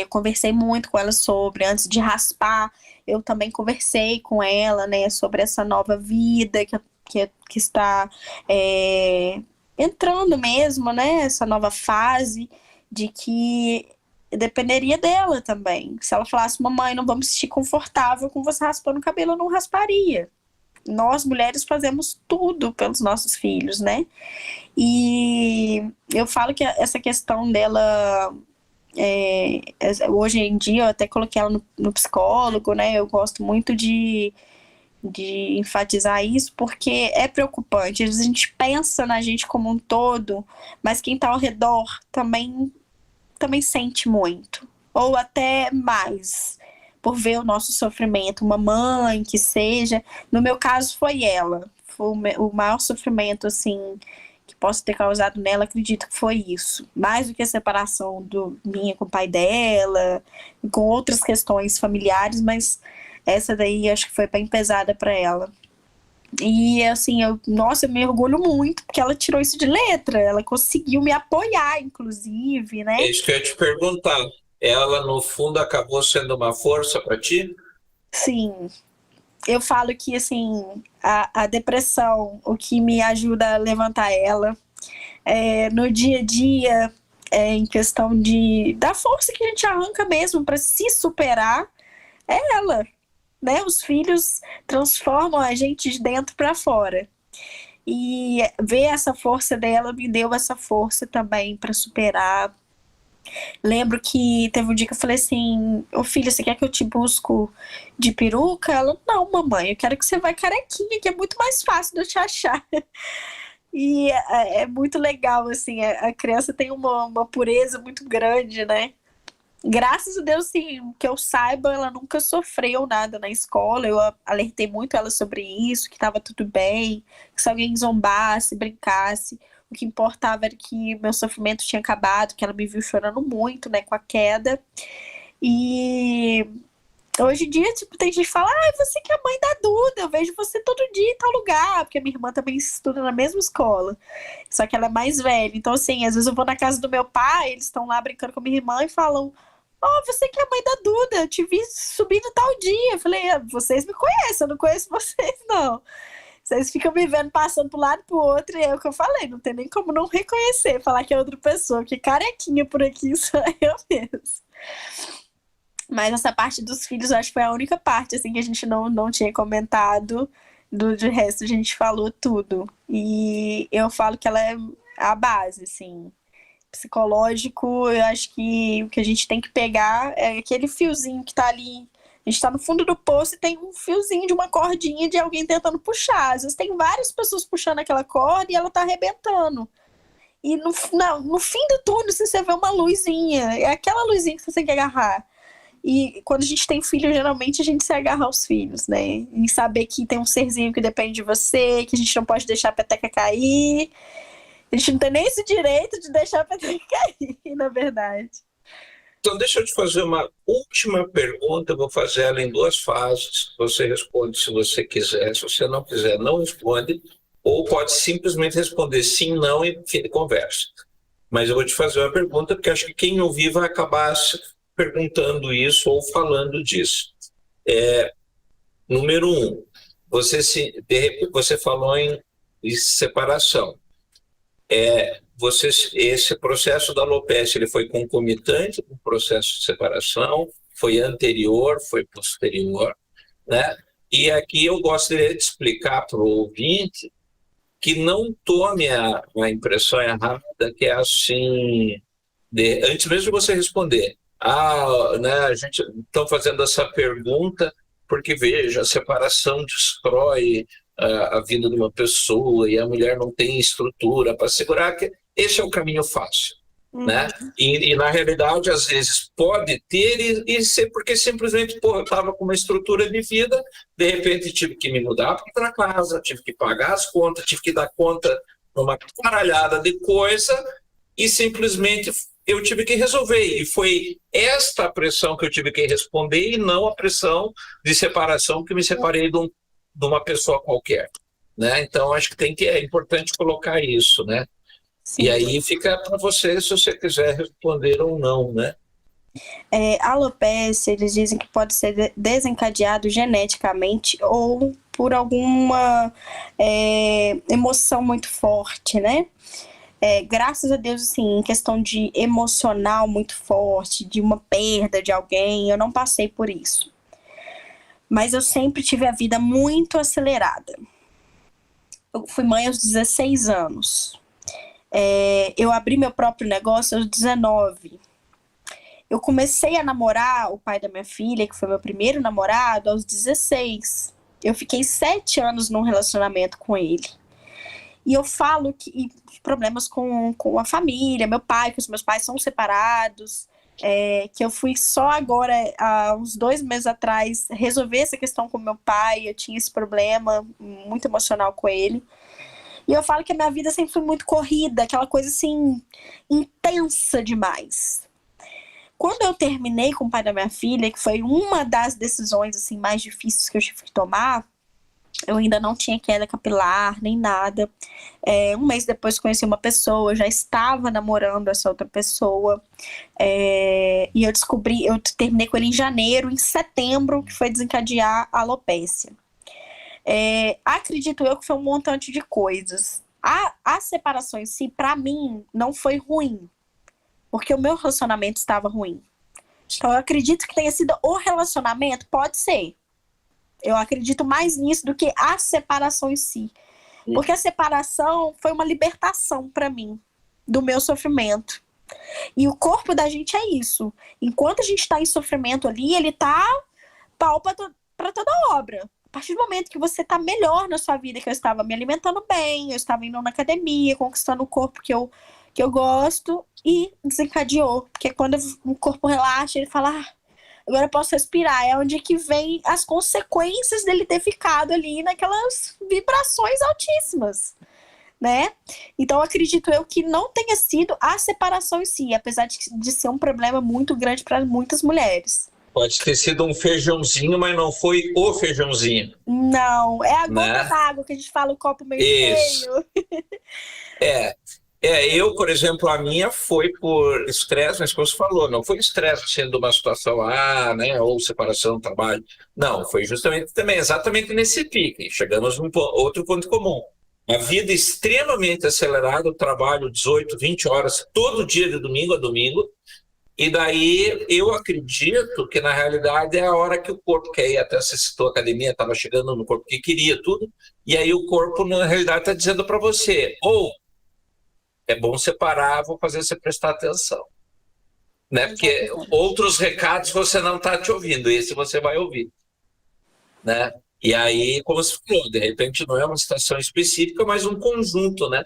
conversei muito com ela sobre, antes de raspar, eu também conversei com ela, né, sobre essa nova vida que está entrando mesmo, né, essa nova fase, de que dependeria dela também. Se ela falasse, mamãe, não vou me sentir confortável com você raspando o cabelo, eu não rasparia. Nós, mulheres, fazemos tudo pelos nossos filhos, né? E eu falo que essa questão dela, hoje em dia, eu até coloquei ela no psicólogo, né? Eu gosto muito de enfatizar isso, porque é preocupante. Às vezes a gente pensa na gente como um todo, mas quem está ao redor também sente muito, ou até mais, por ver o nosso sofrimento. Uma mãe que seja, no meu caso foi ela, foi o maior sofrimento assim que posso ter causado nela, acredito que foi isso, mais do que a separação minha com o pai dela, com outras questões familiares, mas essa daí acho que foi bem pesada para ela. E assim, eu me orgulho muito, porque ela tirou isso de letra, ela conseguiu me apoiar, inclusive, né? É isso que eu ia te perguntar. Ela, no fundo, acabou sendo uma força para ti? Sim. Eu falo que, assim, a depressão, o que me ajuda a levantar ela, no dia a dia, em questão da força que a gente arranca mesmo para se superar, é ela. né? Os filhos transformam a gente de dentro para fora. E ver essa força dela me deu essa força também para superar. Lembro que teve um dia que eu falei assim: ô filha, você quer que eu te busco de peruca? Ela, não, mamãe, eu quero que você vá carequinha, que é muito mais fácil de eu te achar. E é muito legal, assim, a criança tem uma pureza muito grande, né? Graças a Deus, sim, que eu saiba, ela nunca sofreu nada na escola. Eu alertei muito ela sobre isso, que estava tudo bem, que se alguém zombasse, brincasse, o que importava era que meu sofrimento tinha acabado, que ela me viu chorando muito, né, com a queda. E hoje em dia, tipo, tem gente que fala: você que é a mãe da Duda, eu vejo você todo dia em tal lugar, porque minha irmã também estuda na mesma escola, só que ela é mais velha. Então, assim, às vezes eu vou na casa do meu pai, eles estão lá brincando com a minha irmã e falam: você que é a mãe da Duda, eu te vi subindo tal dia. Eu falei: vocês me conhecem, eu não conheço vocês, não. Vocês ficam me vendo passando pro lado e pro outro, e é o que eu falei, não tem nem como não reconhecer, falar que é outra pessoa, que carequinha por aqui sou eu mesmo. Mas essa parte dos filhos, eu acho que foi a única parte, assim, que a gente não tinha comentado. De resto, a gente falou tudo. E eu falo que ela é a base, assim. Psicológico, eu acho que o que a gente tem que pegar é aquele fiozinho que tá ali. A gente tá no fundo do poço e tem um fiozinho de uma cordinha de alguém tentando puxar. Às vezes tem várias pessoas puxando aquela corda e ela tá arrebentando. E no fim do túnel, você vê uma luzinha. É aquela luzinha que você tem que agarrar. E quando a gente tem filho, geralmente a gente se agarra aos filhos, né? Em saber que tem um serzinho que depende de você, que a gente não pode deixar a peteca cair. A gente não tem nem esse direito de deixar a peteca cair, na verdade. Então, deixa eu te fazer uma última pergunta, eu vou fazer ela em 2 fases. Você responde se você quiser, se você não quiser, não responde, ou pode simplesmente responder sim, não e fim de conversa. Mas eu vou te fazer uma pergunta, porque acho que quem ouvir vai acabar perguntando isso ou falando disso. Número 1, você falou em separação. Esse processo da alopecia, ele foi concomitante com o processo de separação, foi anterior, foi posterior, né? E aqui eu gostaria de explicar para o ouvinte que não tome a impressão errada, que é assim, antes mesmo de você responder, né, a gente está fazendo essa pergunta porque, veja, a separação destrói a vida de uma pessoa e a mulher não tem estrutura para segurar, que esse é o caminho fácil. Né? E na realidade, às vezes, pode ter e ser porque simplesmente, eu estava com uma estrutura de vida, de repente tive que me mudar para casa, tive que pagar as contas, tive que dar conta de uma caralhada de coisa e simplesmente eu tive que resolver. E foi esta a pressão que eu tive que responder e não a pressão de separação que me separei de uma pessoa qualquer. Né? Então, acho que é importante colocar isso, né? Sim. E aí fica para você se você quiser responder ou não, né? A alopecia, eles dizem que pode ser desencadeado geneticamente ou por alguma emoção muito forte, né? Graças a Deus, assim, em questão de emocional muito forte, de uma perda de alguém, eu não passei por isso. Mas eu sempre tive a vida muito acelerada. Eu fui mãe aos 16 anos. Eu abri meu próprio negócio aos 19. Eu comecei a namorar o pai da minha filha, que foi meu primeiro namorado, aos 16. Eu fiquei 7 anos num relacionamento com ele. E eu falo que problemas com a família, meu pai, que os meus pais são separados, que eu fui só agora, há uns 2 meses atrás, resolver essa questão com meu pai. Eu tinha esse problema muito emocional com ele. E eu falo que a minha vida sempre foi muito corrida, aquela coisa assim, intensa demais. Quando eu terminei com o pai da minha filha, que foi uma das decisões assim, mais difíceis que eu tive que tomar, eu ainda não tinha queda capilar, nem nada. 1 mês depois conheci uma pessoa, eu já estava namorando essa outra pessoa. E eu terminei com ele em janeiro, em setembro, que foi desencadear a alopecia. Acredito eu que foi um montante de coisas. A separação em si, pra mim, não foi ruim, porque o meu relacionamento estava ruim. Então eu acredito que tenha sido o relacionamento, pode ser. Eu acredito mais nisso do que a separação em si. Porque a separação foi uma libertação para mim do meu sofrimento. E o corpo da gente é isso. Enquanto a gente está em sofrimento ali, ele tá pau para toda obra. A partir do momento que você tá melhor na sua vida, que eu estava me alimentando bem, eu estava indo na academia, conquistando o corpo que eu gosto, e desencadeou. Porque quando o corpo relaxa, ele fala, agora eu posso respirar. É onde que vem as consequências dele ter ficado ali naquelas vibrações altíssimas, né? Então acredito eu que não tenha sido a separação em si, apesar de ser um problema muito grande para muitas mulheres. Pode ter sido um feijãozinho, mas não foi o feijãozinho. Não, é a gota Né? d'água que a gente fala, o copo meio Isso. cheio. Eu, por exemplo, a minha foi por estresse, mas como você falou, não foi estresse sendo uma situação, né, ou separação do trabalho. Não, foi justamente também, exatamente nesse pique. Chegamos a outro ponto comum. A vida extremamente acelerada, o trabalho 18, 20 horas, todo dia de domingo a domingo. E daí eu acredito que, na realidade, é a hora que o corpo quer ir. Até você citou a academia, estava chegando no corpo que queria tudo. E aí o corpo, na realidade, está dizendo para você, ou é bom separar, vou fazer você prestar atenção. Né? Porque outros recados você não está te ouvindo, esse você vai ouvir. Né? E aí, como você falou, de repente não é uma situação específica, mas um conjunto, né?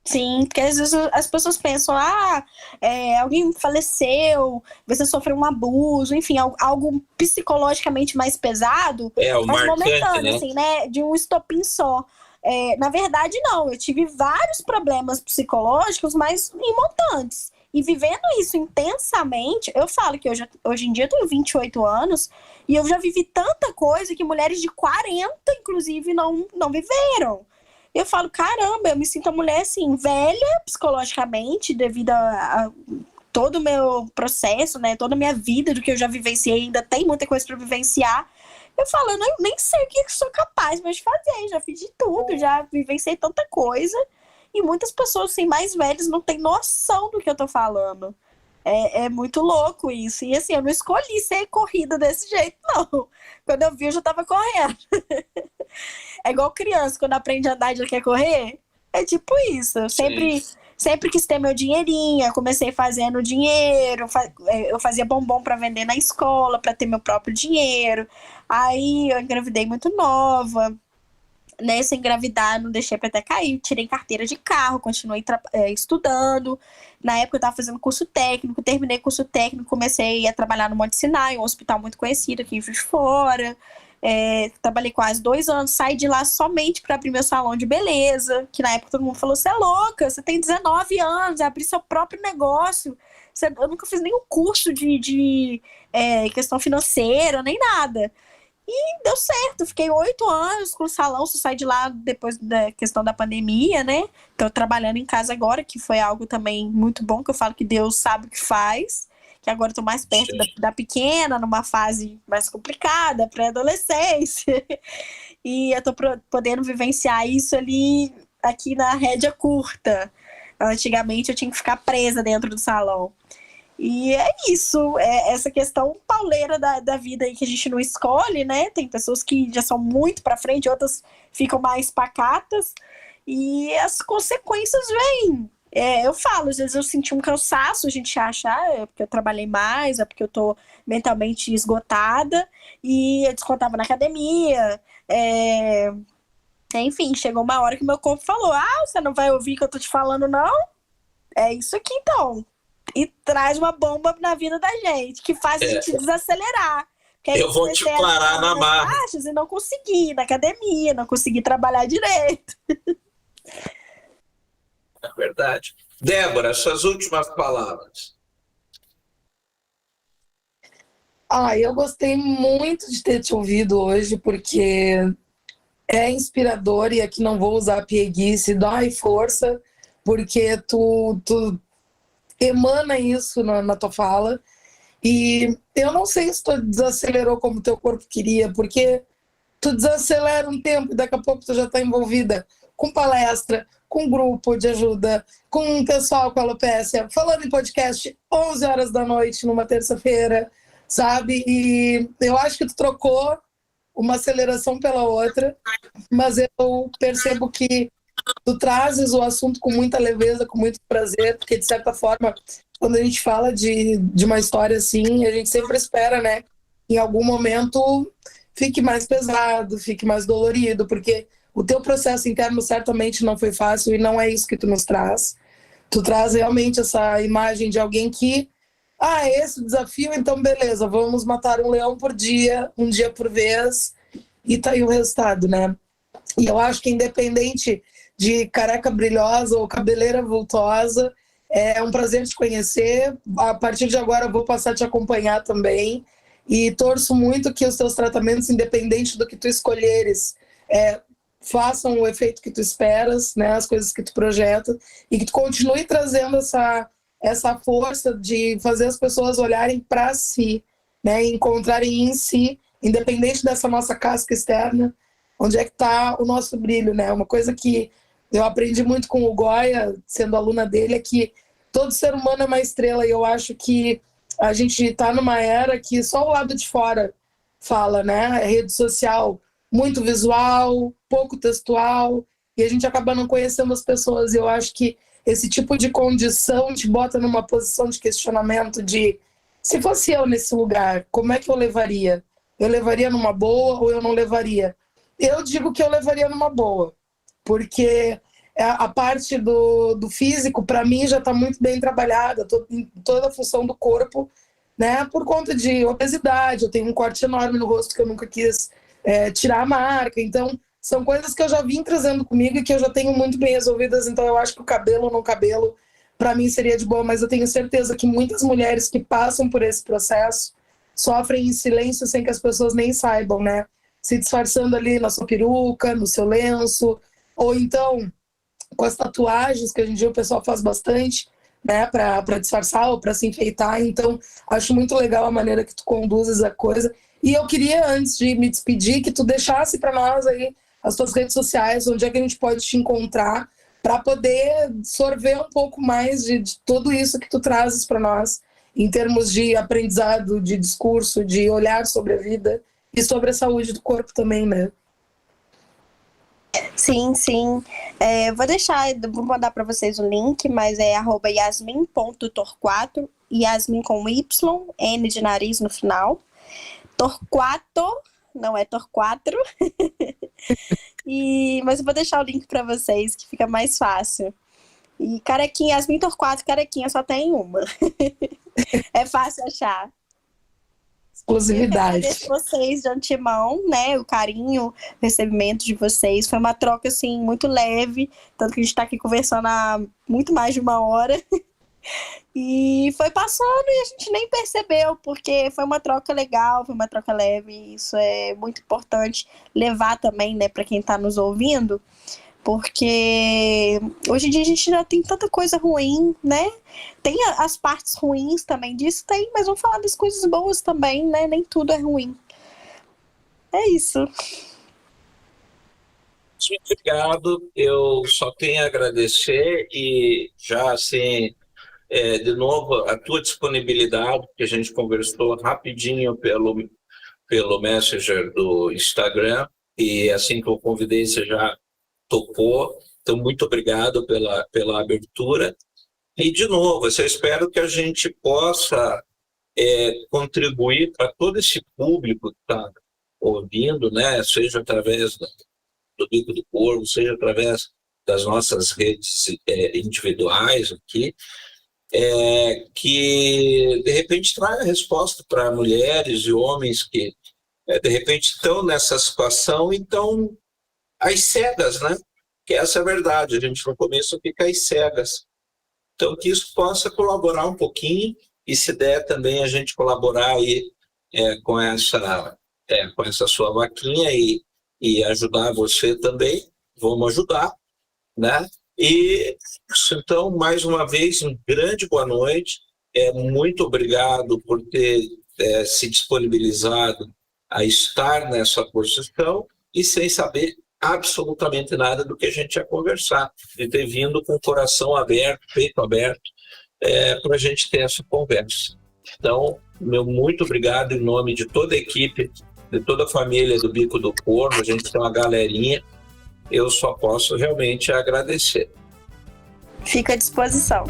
Sim, porque às vezes as pessoas pensam, alguém faleceu, você sofreu um abuso, enfim, algo psicologicamente mais pesado, o mas marcante, momentâneo, né? assim, né? De um estopim só. Na verdade, não, eu tive vários problemas psicológicos, mas montantes. E vivendo isso intensamente, eu falo que hoje em dia eu tenho 28 anos e eu já vivi tanta coisa que mulheres de 40, inclusive, não viveram. Eu falo, caramba, eu me sinto uma mulher, assim, velha psicologicamente, devido a todo o meu processo, né? Toda a minha vida, do que eu já vivenciei, ainda tem muita coisa para vivenciar. Eu falo, eu nem sei o que eu sou capaz mais de fazer, já fiz de tudo, já vivenciei tanta coisa. E muitas pessoas, assim, mais velhas não têm noção do que eu tô falando. É muito louco isso. E assim, eu não escolhi ser corrida desse jeito, não. Quando eu vi, eu já tava correndo. É igual criança, quando aprende a andar e já quer correr. É tipo isso. Eu sempre quis ter meu dinheirinho. Eu comecei fazendo dinheiro. Eu fazia bombom para vender na escola, para ter meu próprio dinheiro. Aí eu engravidei muito nova. Nessa engravidar, não deixei para até cair. Tirei carteira de carro, continuei estudando. Na época eu estava fazendo curso técnico. Terminei curso técnico, comecei a trabalhar no Monte Sinai, um hospital muito conhecido aqui em Juiz de Fora. Trabalhei quase 2 anos, saí de lá somente para abrir meu salão de beleza, que na época todo mundo falou, você é louca, você tem 19 anos, abrir seu próprio negócio, eu nunca fiz nenhum curso de questão financeira, nem nada. E deu certo, fiquei 8 anos com o salão, só saí de lá depois da questão da pandemia, né? Tô trabalhando em casa agora, que foi algo também muito bom, que eu falo que Deus sabe o que faz. Que agora eu tô mais perto da pequena, numa fase mais complicada, pré-adolescência. E eu tô podendo vivenciar isso ali, aqui na rédea curta. Antigamente eu tinha que ficar presa dentro do salão. E é isso, essa questão pauleira da vida aí que a gente não escolhe, né? Tem pessoas que já são muito pra frente, outras ficam mais pacatas. E as consequências vêm. Eu falo, às vezes eu senti um cansaço, a gente acha, é porque eu trabalhei mais, é porque eu tô mentalmente esgotada, e eu descontava na academia, enfim, chegou uma hora que meu corpo falou, você não vai ouvir o que eu tô te falando, não? É isso aqui, então. E traz uma bomba na vida da gente, que faz a gente desacelerar. Eu vou te parar na marra. E não consegui, na academia, não consegui trabalhar direito. É verdade. Débora, suas últimas palavras. Eu gostei muito de ter te ouvido hoje, porque é inspirador, e aqui não vou usar pieguice, dói força, porque tu emana isso na tua fala. E eu não sei se tu desacelerou como teu corpo queria, porque tu desacelera um tempo e daqui a pouco tu já está envolvida com palestra, com grupo de ajuda, com o pessoal com alopécia, falando em podcast 11 horas da noite numa terça-feira, sabe? E eu acho que tu trocou uma aceleração pela outra, mas eu percebo que tu trazes o assunto com muita leveza, com muito prazer, porque de certa forma, quando a gente fala de uma história assim, a gente sempre espera, né, em algum momento fique mais pesado, fique mais dolorido, porque o teu processo interno certamente não foi fácil e não é isso que tu nos traz. Tu traz realmente essa imagem de alguém que, esse desafio, então beleza, vamos matar um leão por dia, um dia por vez, e tá aí o resultado, né? E eu acho que independente de careca brilhosa ou cabeleira vultosa, é um prazer te conhecer. A partir de agora eu vou passar a te acompanhar também, e torço muito que os teus tratamentos, independente do que tu escolheres, façam o efeito que tu esperas, né, as coisas que tu projeta, e que tu continue trazendo essa força de fazer as pessoas olharem para si, né, e encontrarem em si, independente dessa nossa casca externa, onde é que está o nosso brilho, né? Uma coisa que eu aprendi muito com o Goya, sendo aluna dele, é que todo ser humano é uma estrela, e eu acho que a gente está numa era que só o lado de fora fala, né? A rede social muito visual, pouco textual, e a gente acaba não conhecendo as pessoas. E eu acho que esse tipo de condição te bota numa posição de questionamento de, se fosse eu nesse lugar, como é que eu levaria? Eu levaria numa boa ou eu não levaria? Eu digo que eu levaria numa boa, porque a parte do físico, para mim, já está muito bem trabalhada, toda a função do corpo, né? Por conta de obesidade, eu tenho um corte enorme no rosto que eu nunca quis tirar a marca. Então, são coisas que eu já vim trazendo comigo e que eu já tenho muito bem resolvidas. Então, eu acho que o cabelo ou não cabelo, para mim, seria de boa. Mas eu tenho certeza que muitas mulheres que passam por esse processo sofrem em silêncio sem que as pessoas nem saibam, né? Se disfarçando ali na sua peruca, no seu lenço, ou então com as tatuagens, que hoje em dia o pessoal faz bastante, né, para disfarçar ou para se enfeitar. Então, acho muito legal a maneira que tu conduzes a coisa. E eu queria, antes de me despedir, que tu deixasse para nós aí as tuas redes sociais, onde é que a gente pode te encontrar, para poder sorver um pouco mais de tudo isso que tu trazes para nós, em termos de aprendizado, de discurso, de olhar sobre a vida e sobre a saúde do corpo também, né? Sim. Vou mandar para vocês o link, mas é @yasmin.torquato, Yasmin com Y, N de nariz no final. Torquato, não é Torquato. Mas eu vou deixar o link para vocês, que fica mais fácil. E carequinha, Yasmin Torquato, carequinha só tem uma. É fácil achar. Exclusividade. Eu agradeço vocês de antemão, né? O carinho, o recebimento de vocês. Foi uma troca, assim, muito leve. Tanto que a gente tá aqui conversando há muito mais de 1 hora. E foi passando e a gente nem percebeu, porque foi uma troca legal, foi uma troca leve. Isso é muito importante levar também, né, para quem tá nos ouvindo. Porque hoje em dia a gente já tem tanta coisa ruim, né? Tem as partes ruins também disso, tem, mas vamos falar das coisas boas também, né? Nem tudo é ruim. É isso. Muito obrigado. Eu só tenho a agradecer e já, assim, de novo, a tua disponibilidade, que a gente conversou rapidinho pelo Messenger do Instagram, e assim que eu convidei, você já topou. Então, muito obrigado pela abertura. E, de novo, eu espero que a gente possa contribuir para todo esse público que está ouvindo, né? Seja através do Bico do Corvo, seja através das nossas redes individuais aqui, que, de repente, traga resposta para mulheres e homens que, de repente, estão nessa situação e estão às cegas, né? Que essa é a verdade, a gente no começo fica às cegas. Então, que isso possa colaborar um pouquinho, e se der também a gente colaborar aí com essa sua vaquinha e ajudar você também, vamos ajudar, né? E então, mais uma vez, um grande boa noite, muito obrigado por ter se disponibilizado a estar nessa posição e sem saber absolutamente nada do que a gente ia conversar, de ter vindo com o coração aberto, peito aberto, para a gente ter essa conversa. Então, meu muito obrigado em nome de toda a equipe de toda a família do Bico do Corvo, a gente tem uma galerinha, eu só posso realmente agradecer. Fica à disposição.